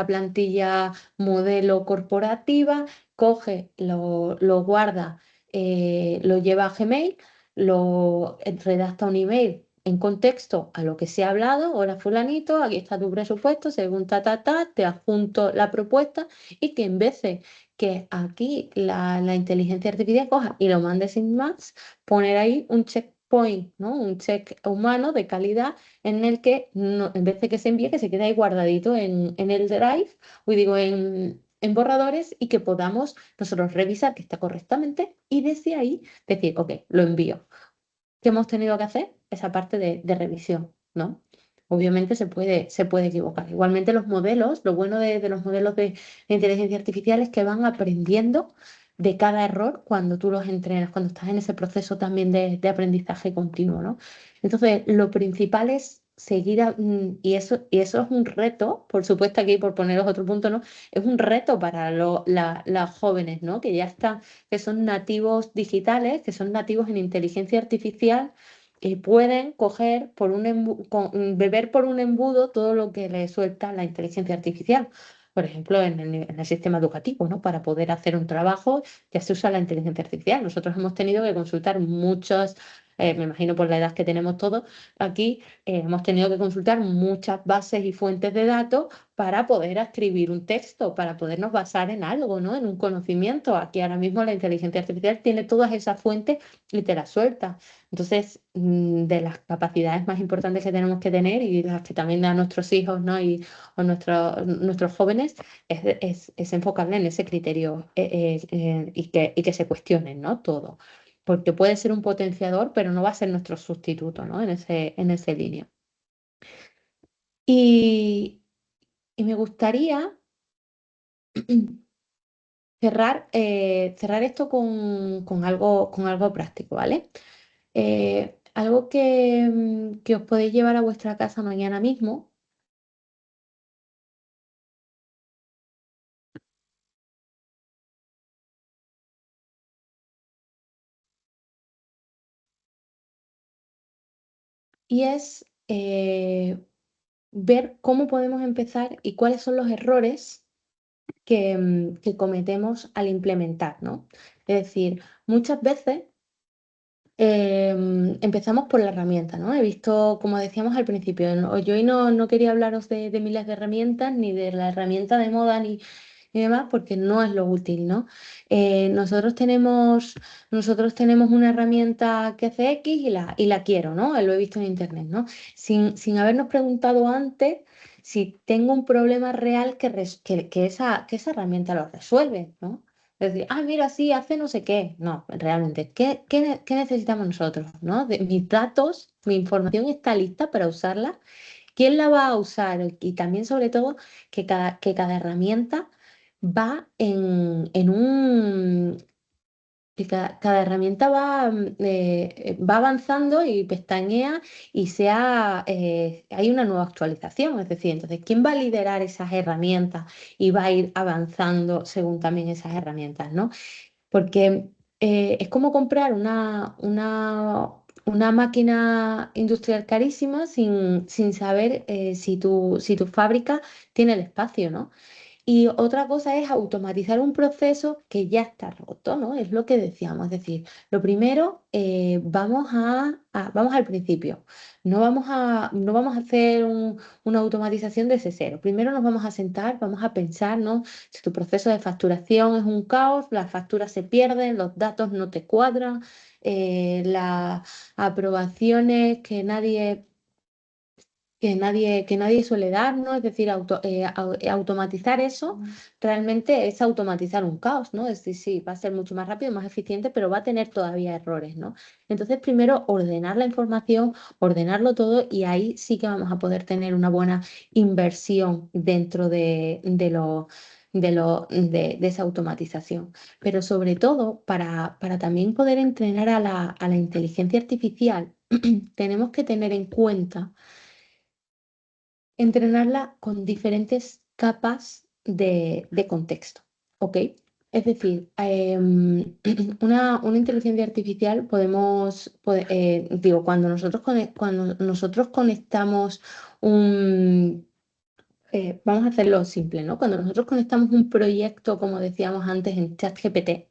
plantilla modelo corporativa, coge, lo guarda, lo lleva a Gmail, lo redacta un email en contexto a lo que se ha hablado, hola fulanito, aquí está tu presupuesto, según te adjunto la propuesta y que en vez de que aquí la inteligencia artificial coja y lo mande sin más, poner ahí un checkpoint, ¿no? Un check humano de calidad en el que en vez de que se envíe, que se quede ahí guardadito en el drive, o digo, en borradores y que podamos nosotros revisar que está correctamente y desde ahí decir, ok, lo envío que hemos tenido que hacer esa parte de revisión, ¿no? Obviamente se puede equivocar. Igualmente los modelos, lo bueno de los modelos de inteligencia artificial es que van aprendiendo de cada error cuando tú los entrenas, cuando estás en ese proceso también de aprendizaje continuo, ¿no? Entonces, lo principal es seguir, y eso es un reto, por supuesto aquí por poneros otro punto, ¿no? Es un reto para las jóvenes, ¿no? Que ya están que son nativos digitales, que son nativos en inteligencia artificial y pueden beber por un embudo todo lo que le suelta la inteligencia artificial. por ejemplo, en el sistema educativo, ¿no? Para poder hacer un trabajo ya se usa la inteligencia artificial. Nosotros hemos tenido que consultar muchos, me imagino por la edad que tenemos todos aquí, hemos tenido que consultar muchas bases y fuentes de datos para poder escribir un texto, para podernos basar en algo, ¿no? En un conocimiento. Aquí ahora mismo la inteligencia artificial tiene todas esas fuentes y te las suelta. Entonces, de las capacidades más importantes que tenemos que tener y las que también dan nuestros hijos, ¿no? Y o nuestros jóvenes, es enfocarle en ese criterio y que se cuestionen, ¿no? Todo. Porque puede ser un potenciador, pero no va a ser nuestro sustituto, ¿no? En ese línea. Y, y me gustaría cerrar esto con algo práctico, ¿vale? Algo que os podéis llevar a vuestra casa mañana mismo. Y es ver cómo podemos empezar y cuáles son los errores que cometemos al implementar, ¿no? Es decir, muchas veces empezamos por la herramienta, ¿no? He visto, como decíamos al principio, yo hoy no quería hablaros de miles de herramientas, ni de la herramienta de moda, ni demás, porque no es lo útil, ¿no? Nosotros tenemos una herramienta que hace X y la quiero, ¿no? Lo he visto en internet, ¿no? Sin habernos preguntado antes si tengo un problema real que esa herramienta lo resuelve, ¿no? Es decir, mira, sí, hace no sé qué. No, realmente, ¿qué necesitamos nosotros? ¿No? Mis datos, mi información está lista para usarla. ¿Quién la va a usar? Y también, sobre todo, que cada herramienta va en un, que cada herramienta va avanzando y pestañea y hay una nueva actualización. Es decir, entonces, ¿quién va a liderar esas herramientas y va a ir avanzando según también esas herramientas, ¿no? Porque es como comprar una máquina industrial carísima sin saber si tu fábrica tiene el espacio, ¿no? Y otra cosa es automatizar un proceso que ya está roto, ¿no? Es lo que decíamos. Es decir, lo primero, vamos al principio. No vamos a hacer una automatización desde cero. Primero nos vamos a sentar, vamos a pensar, ¿no? Si tu proceso de facturación es un caos, las facturas se pierden, los datos no te cuadran, las aprobaciones que nadie suele dar, ¿no? Es decir, automatizar eso realmente es automatizar un caos, ¿no? Es decir, sí, va a ser mucho más rápido, más eficiente, pero va a tener todavía errores, ¿no? Entonces, primero, ordenar la información, ordenarlo todo y ahí sí que vamos a poder tener una buena inversión dentro de esa automatización. Pero sobre todo, para también poder entrenar a la inteligencia artificial, tenemos que tener en cuenta entrenarla con diferentes capas de contexto, ¿ok? Es decir, una inteligencia artificial cuando nosotros conectamos vamos a hacerlo simple, ¿no? Cuando nosotros conectamos un proyecto, como decíamos antes, en ChatGPT,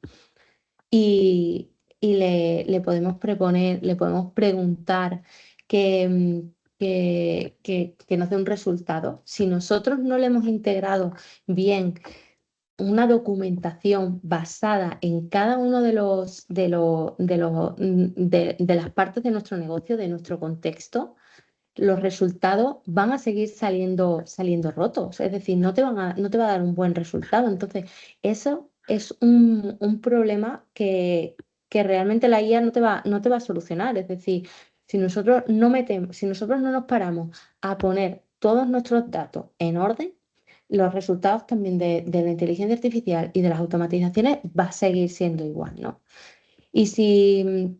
y, le podemos preguntar que nos dé un resultado. Si nosotros no le hemos integrado bien una documentación basada en cada uno de las partes de nuestro negocio, de nuestro contexto, los resultados van a seguir saliendo rotos, es decir, no te va a dar un buen resultado. Entonces, eso es un problema que realmente la IA no te va a solucionar. Es decir, si nosotros no nos paramos a poner todos nuestros datos en orden, los resultados también de la inteligencia artificial y de las automatizaciones va a seguir siendo igual, ¿no? Y si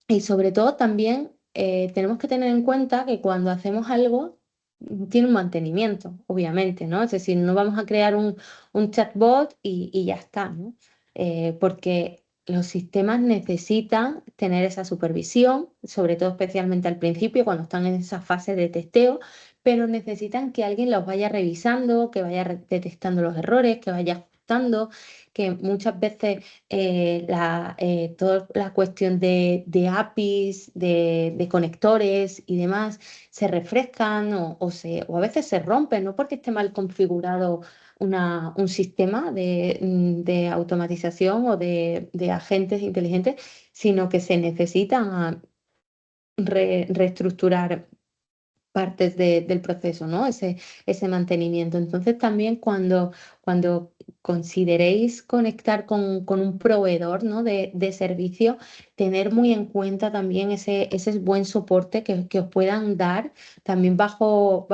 y sobre todo también tenemos que tener en cuenta que cuando hacemos algo tiene un mantenimiento, obviamente, ¿no? Es decir, no vamos a crear un chatbot y ya está, ¿no? Porque los sistemas necesitan tener esa supervisión, sobre todo especialmente al principio, cuando están en esa fase de testeo, pero necesitan que alguien los vaya revisando, que vaya detectando los errores, que vaya ajustando, que muchas veces toda la cuestión de APIs, de conectores y demás se refrescan o a veces se rompen, no porque esté mal configurado un sistema de automatización o de agentes inteligentes, sino que se necesitan reestructurar partes del proceso, ¿no? Ese mantenimiento. Entonces también cuando consideréis conectar con un proveedor, ¿no? de servicio, tener muy en cuenta también ese buen soporte que os puedan dar también bajo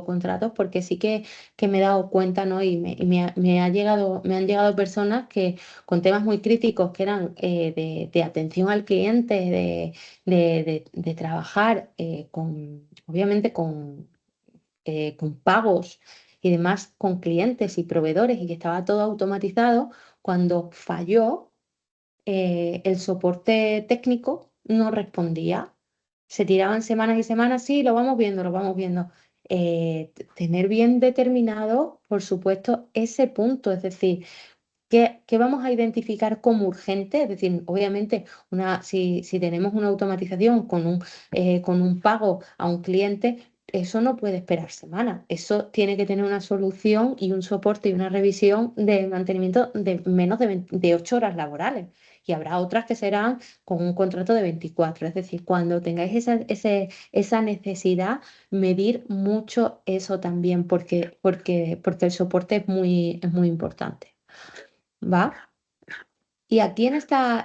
contratos, porque sí que me he dado cuenta, ¿no? Me han llegado personas que con temas muy críticos que eran de atención al cliente, de trabajar obviamente con pagos y demás, con clientes y proveedores y que estaba todo automatizado, cuando falló, el soporte técnico no respondía. Se tiraban semanas y semanas, sí, lo vamos viendo, lo vamos viendo. Tener bien determinado, por supuesto, ese punto, es decir, ¿qué vamos a identificar como urgente? Es decir, obviamente, si tenemos una automatización con un pago a un cliente, eso no puede esperar semanas. Eso tiene que tener una solución y un soporte y una revisión de mantenimiento de menos de 8 horas laborales. Y habrá otras que serán con un contrato de 24. Es decir, cuando tengáis esa necesidad, medir mucho eso también, porque el soporte es muy importante. ¿Va? Y aquí en esta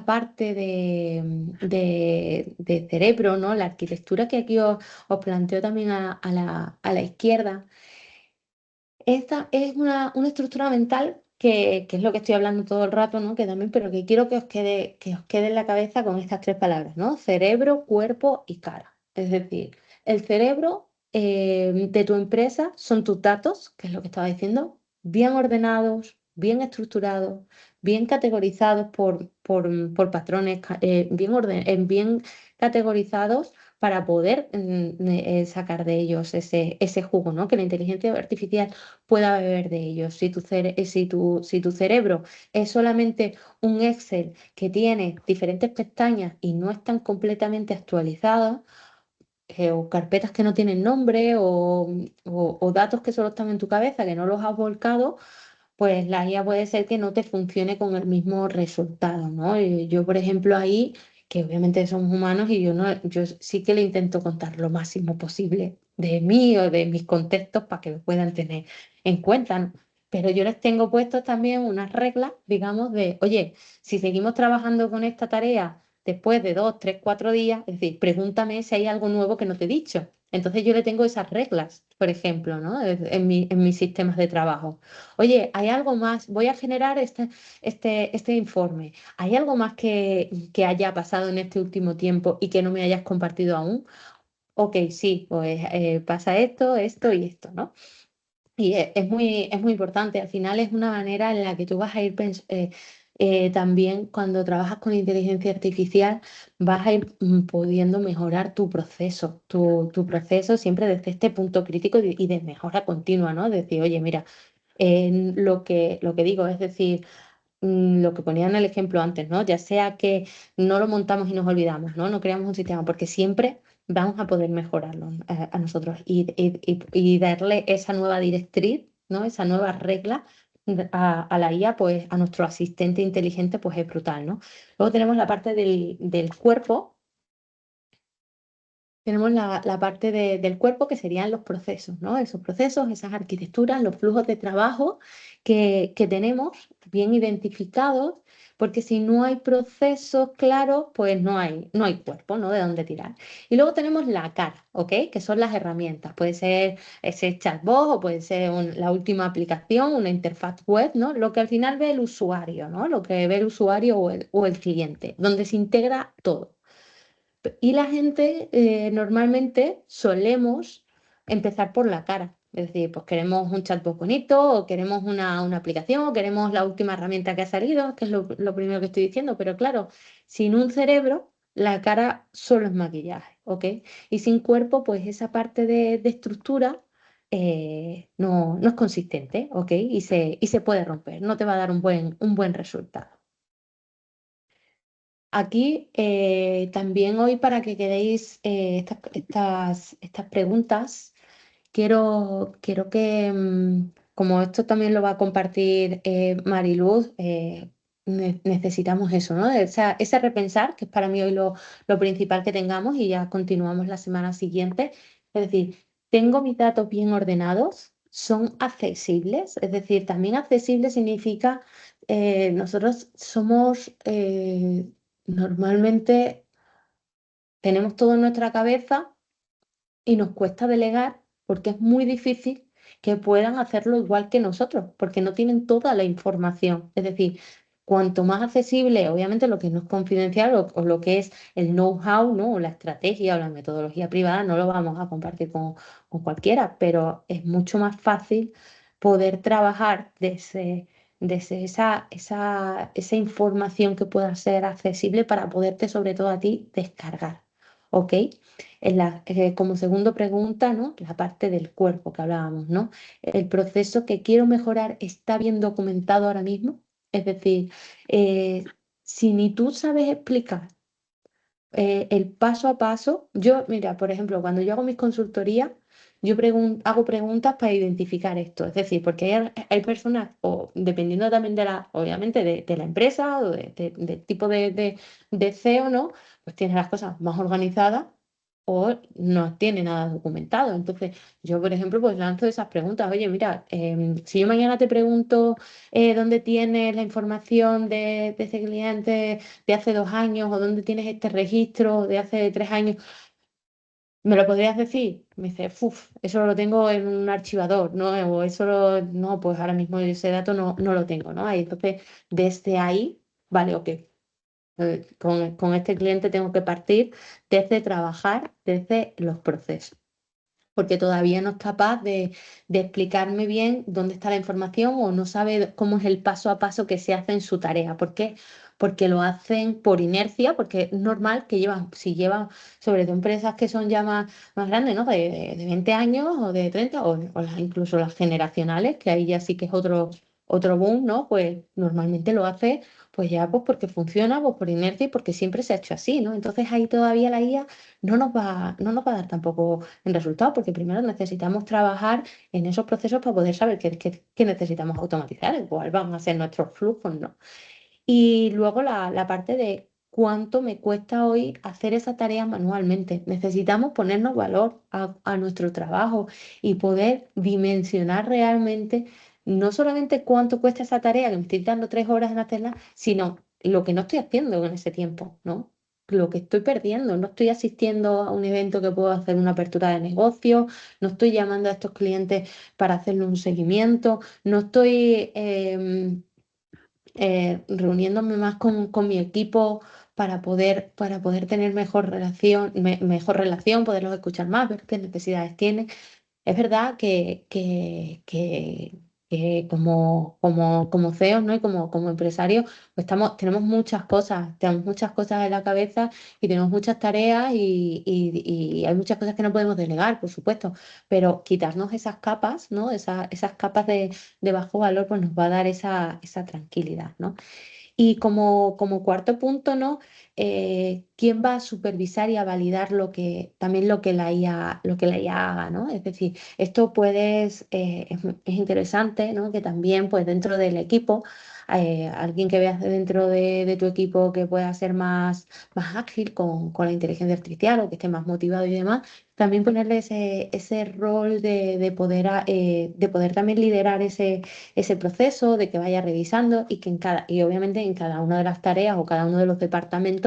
parte de cerebro, ¿no? La arquitectura que aquí os planteo también a la izquierda, esta es una estructura mental que es lo que estoy hablando todo el rato, ¿no? Que también, pero que quiero que os quede en la cabeza con estas tres palabras, ¿no? Cerebro, cuerpo y cara. Es decir, el cerebro de tu empresa son tus datos, que es lo que estaba diciendo, bien ordenados, bien estructurados, bien categorizados por patrones, bien categorizados para poder sacar de ellos ese jugo, ¿no? Que la inteligencia artificial pueda beber de ellos. Si tu cerebro es solamente un Excel que tiene diferentes pestañas y no están completamente actualizadas, o carpetas que no tienen nombre, o datos que solo están en tu cabeza, que no los has volcado, pues la IA puede ser que no te funcione con el mismo resultado, ¿no? Yo, por ejemplo, ahí, que obviamente somos humanos y yo sí que le intento contar lo máximo posible de mí o de mis contextos para que lo puedan tener en cuenta, ¿no? Pero yo les tengo puestos también unas reglas, digamos, oye, si seguimos trabajando con esta tarea después de 2, 3, 4 días, es decir, pregúntame si hay algo nuevo que no te he dicho. Entonces yo le tengo esas reglas, por ejemplo, ¿no? En mis sistemas de trabajo. Oye, ¿hay algo más? Voy a generar este informe. ¿Hay algo más que haya pasado en este último tiempo y que no me hayas compartido aún? Ok, sí, pues pasa esto y esto, ¿no? Y es muy importante. Al final es una manera en la que tú vas a ir también cuando trabajas con inteligencia artificial, vas a ir pudiendo mejorar tu proceso siempre desde este punto crítico y de mejora continua, ¿no? Decir, oye, mira, lo que digo, es decir, lo que ponía en el ejemplo antes, ¿no? Ya sea que no lo montamos y nos olvidamos, ¿no? No creamos un sistema, porque siempre vamos a poder mejorarlo a nosotros y darle esa nueva directriz, ¿no? Esa nueva regla a la IA, pues a nuestro asistente inteligente, pues es brutal, ¿no? Luego tenemos la parte del cuerpo. Tenemos la parte del cuerpo que serían los procesos, ¿no? Esos procesos, esas arquitecturas, los flujos de trabajo que tenemos bien identificados, porque si no hay procesos claros, pues no hay cuerpo, ¿no? De dónde tirar. Y luego tenemos la cara, ¿ok? Que son las herramientas. Puede ser ese chatbot o puede ser la última aplicación, una interfaz web, ¿no? Lo que al final ve el usuario, ¿no? Lo que ve el usuario o el cliente, donde se integra todo. Y la gente normalmente solemos empezar por la cara. Es decir, pues queremos un chatbot bonito, o queremos una aplicación, o queremos la última herramienta que ha salido, que es lo primero que estoy diciendo. Pero claro, sin un cerebro, la cara solo es maquillaje. ¿ok? Y sin cuerpo, pues esa parte de estructura no es consistente, ¿ok? Y se puede romper, no te va a dar un buen resultado. Aquí también hoy para que quedéis estas preguntas. Quiero que, como esto también lo va a compartir Mariluz, necesitamos eso, ¿no? Ese repensar, que es para mí hoy lo principal que tengamos y ya continuamos la semana siguiente. Es decir, tengo mis datos bien ordenados, son accesibles, es decir, también accesible significa, nosotros somos, normalmente tenemos todo en nuestra cabeza y nos cuesta delegar porque es muy difícil que puedan hacerlo igual que nosotros, porque no tienen toda la información. Es decir, cuanto más accesible, obviamente lo que no es confidencial o lo que es el know-how, ¿no? O la estrategia o la metodología privada, no lo vamos a compartir con cualquiera, pero es mucho más fácil poder trabajar desde esa información que pueda ser accesible para poderte, sobre todo a ti, descargar. ¿Ok? Como segunda pregunta, ¿no? La parte del cuerpo que hablábamos, ¿no? El proceso que quiero mejorar está bien documentado ahora mismo. Es decir, eh, si ni tú sabes explicar el paso a paso, mira, por ejemplo, cuando yo hago mis consultorías, yo hago preguntas para identificar esto. Es decir, porque hay personas, o dependiendo también obviamente, de la empresa o del tipo de CEO, ¿no? Pues tiene las cosas más organizadas o no tiene nada documentado. Entonces, yo, por ejemplo, pues lanzo esas preguntas. Oye, mira, si yo mañana te pregunto dónde tienes la información de ese cliente de hace 2 años o dónde tienes este registro de hace 3 años, ¿me lo podrías decir? Me dice, uff, eso lo tengo en un archivador, ¿no? O eso no, pues ahora mismo ese dato no lo tengo, ¿no? Entonces, desde ahí, vale, ok. Con este cliente tengo que partir desde trabajar desde los procesos porque todavía no es capaz de explicarme bien dónde está la información o no sabe cómo es el paso a paso que se hace en su tarea. ¿Por qué? Porque lo hacen por inercia, porque es normal que si llevan, sobre todo empresas que son ya más grandes, ¿no? De 20 años o de 30 o incluso las generacionales, que ahí ya sí que es otro boom, ¿no? Pues normalmente lo hace pues ya pues porque funciona, pues por inercia y porque siempre se ha hecho así, ¿no? Entonces ahí todavía la IA no nos va a dar tampoco en resultado, porque primero necesitamos trabajar en esos procesos para poder saber qué necesitamos automatizar, cuál van a ser nuestros flujos, ¿no? Y luego la parte de cuánto me cuesta hoy hacer esa tarea manualmente. Necesitamos ponernos valor a nuestro trabajo y poder dimensionar realmente no solamente cuánto cuesta esa tarea, que me estoy dando 3 horas en hacerla, sino lo que no estoy haciendo en ese tiempo, ¿no? Lo que estoy perdiendo, no estoy asistiendo a un evento que puedo hacer una apertura de negocio, no estoy llamando a estos clientes para hacerle un seguimiento, no estoy reuniéndome más con mi equipo para poder tener mejor relación, poderlos escuchar más, ver qué necesidades tienen. Es verdad que como CEOs, ¿no? Y como empresarios, pues tenemos muchas cosas en la cabeza y tenemos muchas tareas y hay muchas cosas que no podemos delegar, por supuesto, pero quitarnos esas capas, ¿no? Esas capas de bajo valor, pues nos va a dar esa tranquilidad, ¿no? Y como cuarto punto, ¿no? ¿Quién va a supervisar y a validar también lo que la IA haga, ¿no? Es decir, esto es interesante, ¿no? Que también, pues, dentro del equipo, alguien que veas dentro de tu equipo que pueda ser más ágil con la inteligencia artificial o que esté más motivado y demás, también ponerle ese rol de poder también liderar ese proceso, de que vaya revisando y obviamente en cada una de las tareas o cada uno de los departamentos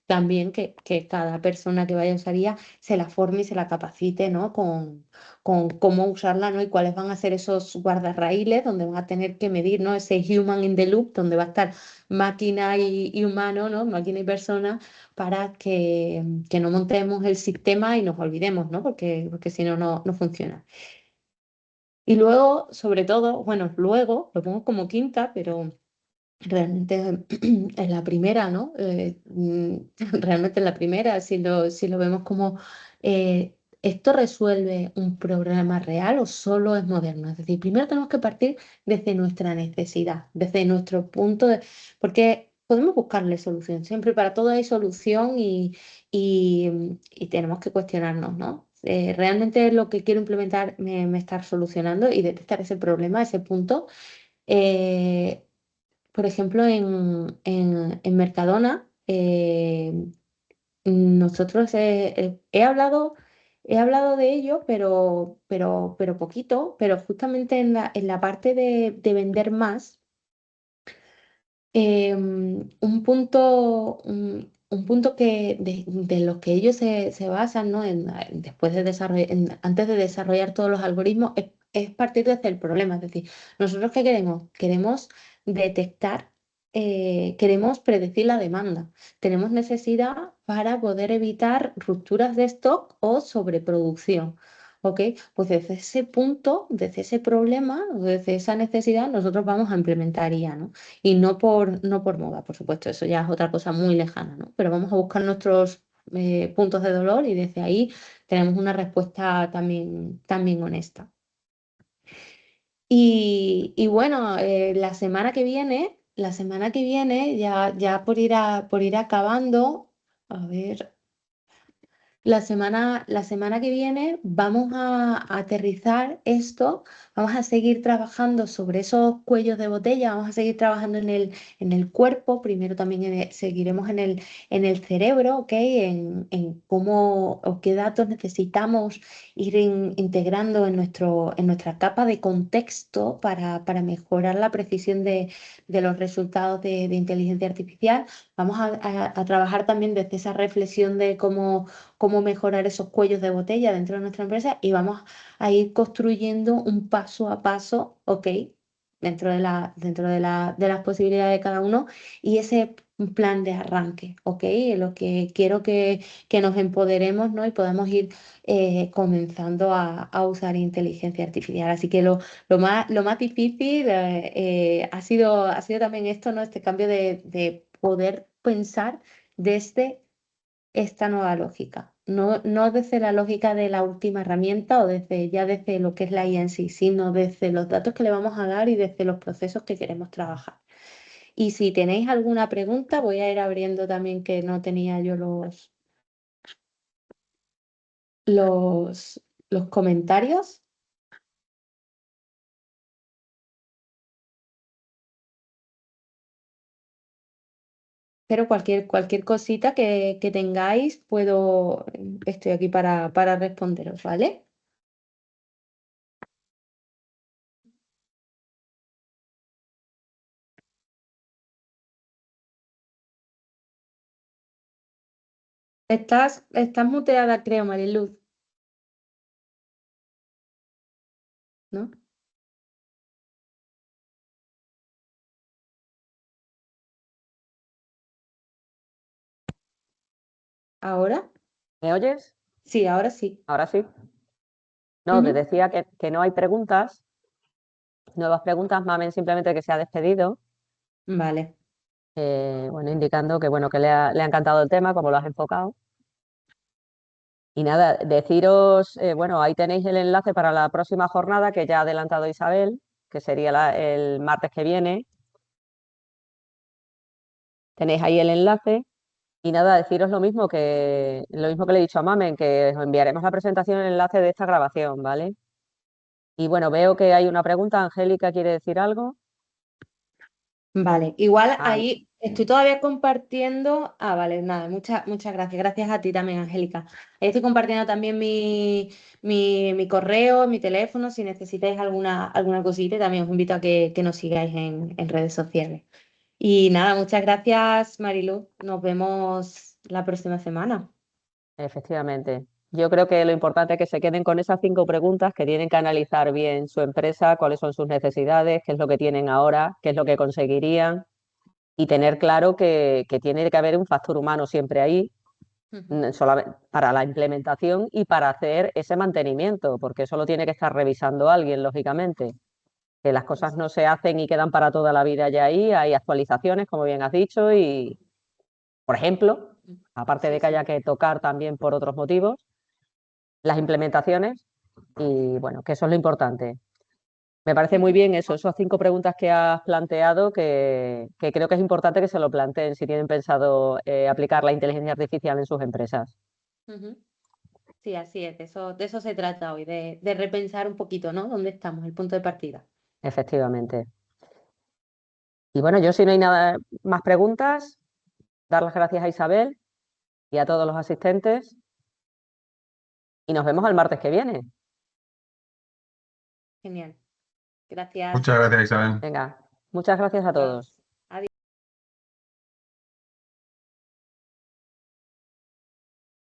también que cada persona que vaya a usar IA se la forme y se la capacite, ¿no? Con cómo usarla, ¿no? Y cuáles van a ser esos guardarraíles donde van a tener que medir, ¿no? Ese human in the loop, donde va a estar máquina y humano, ¿no? Máquina y persona, para que no montemos el sistema y nos olvidemos, ¿no? Porque si no, no funciona. Y luego, sobre todo, bueno, luego, lo pongo como quinta, pero realmente en la primera, ¿no? Realmente en la primera, si lo vemos como esto resuelve un problema real o solo es moderno. Es decir, primero tenemos que partir desde nuestra necesidad, desde nuestro punto de... Porque podemos buscarle solución, siempre para todo hay solución y tenemos que cuestionarnos, ¿no? Realmente lo que quiero implementar me está solucionando y detectar ese problema, ese punto. Eh, por ejemplo, en Mercadona, nosotros he hablado de ello, pero poquito, pero justamente en la parte de vender más, un punto de los que ellos se basan, ¿no? Después de antes de desarrollar todos los algoritmos, es partir desde el problema. Es decir, ¿nosotros qué queremos? Queremos detectar, queremos predecir la demanda. Tenemos necesidad para poder evitar rupturas de stock o sobreproducción. ¿Ok? Pues desde ese punto, desde ese problema, desde esa necesidad, nosotros vamos a implementar IA, ¿no? Y no por moda, por supuesto, eso ya es otra cosa muy lejana, ¿no? Pero vamos a buscar nuestros puntos de dolor y desde ahí tenemos una respuesta también honesta. Y bueno, la semana que viene, ya por ir acabando, a ver. La semana que viene vamos a aterrizar esto, vamos a seguir trabajando sobre esos cuellos de botella, vamos a seguir trabajando en el cuerpo, primero también seguiremos en el cerebro, ¿ok? En cómo o qué datos necesitamos ir integrando en nuestra capa de contexto para mejorar la precisión de los resultados de inteligencia artificial. Vamos a trabajar también desde esa reflexión de cómo mejorar esos cuellos de botella dentro de nuestra empresa y vamos a ir construyendo un paso a paso, ¿ok? Dentro de las posibilidades de cada uno y ese plan de arranque, ¿ok? En lo que quiero que nos empoderemos, ¿no? Y podamos ir comenzando a usar inteligencia artificial. Así que lo más difícil ha sido también esto, ¿no? Este cambio de poder pensar desde esta nueva lógica. No desde la lógica de la última herramienta o desde lo que es la IA en sí, sino desde los datos que le vamos a dar y desde los procesos que queremos trabajar. Y si tenéis alguna pregunta, voy a ir abriendo también que no tenía yo los comentarios. Pero cualquier cosita que tengáis, estoy aquí para responderos, ¿vale? Estás muteada, creo, Mariluz, ¿no? ¿Ahora? ¿Me oyes? Sí, ahora sí. Ahora sí. No, te Ujú. decía que no hay preguntas, nuevas preguntas, Mamen simplemente que se ha despedido, Vale. bueno, indicando que, bueno, que le ha encantado el tema, como lo has enfocado. Y nada, deciros, bueno, ahí tenéis el enlace para la próxima jornada que ya ha adelantado Isabel, que sería el martes que viene. Tenéis ahí el enlace. Y nada, deciros lo mismo que le he dicho a Mamen, que os enviaremos la presentación, el enlace de esta grabación, ¿vale? Y bueno, veo que hay una pregunta. Angélica quiere decir algo. Vale, igual Ah, ahí estoy todavía compartiendo. Ah, vale, nada, muchas gracias. Gracias a ti también, Angélica. Ahí estoy compartiendo también mi correo, mi teléfono, si necesitáis alguna cosita, y también os invito a que nos sigáis en redes sociales. Y nada, muchas gracias, Marilu. Nos vemos la próxima semana. efectivamente. Yo creo que lo importante es que se queden con esas 5 preguntas, que tienen que analizar bien su empresa, cuáles son sus necesidades, qué es lo que tienen ahora, qué es lo que conseguirían y tener claro que tiene que haber un factor humano siempre ahí, Ujú. para la implementación y para hacer ese mantenimiento, porque eso lo tiene que estar revisando alguien, lógicamente. que las cosas no se hacen y quedan para toda la vida ya ahí, hay actualizaciones, como bien has dicho, y, por ejemplo, aparte Sí, de que sí. haya que tocar también por otros motivos, las implementaciones, y bueno, que eso es lo importante. Me parece muy bien eso, esas 5 preguntas que has planteado, que creo que es importante que se lo planteen si tienen pensado aplicar la inteligencia artificial en sus empresas. Ujú. Sí, así es, de eso se trata hoy, de repensar un poquito, ¿no? ¿Dónde estamos? El punto de partida. Efectivamente. Y bueno, yo si no hay nada más preguntas, dar las gracias a Isabel y a todos los asistentes y nos vemos el martes que viene. Genial. Gracias. Muchas gracias, Isabel. Venga, muchas gracias a todos.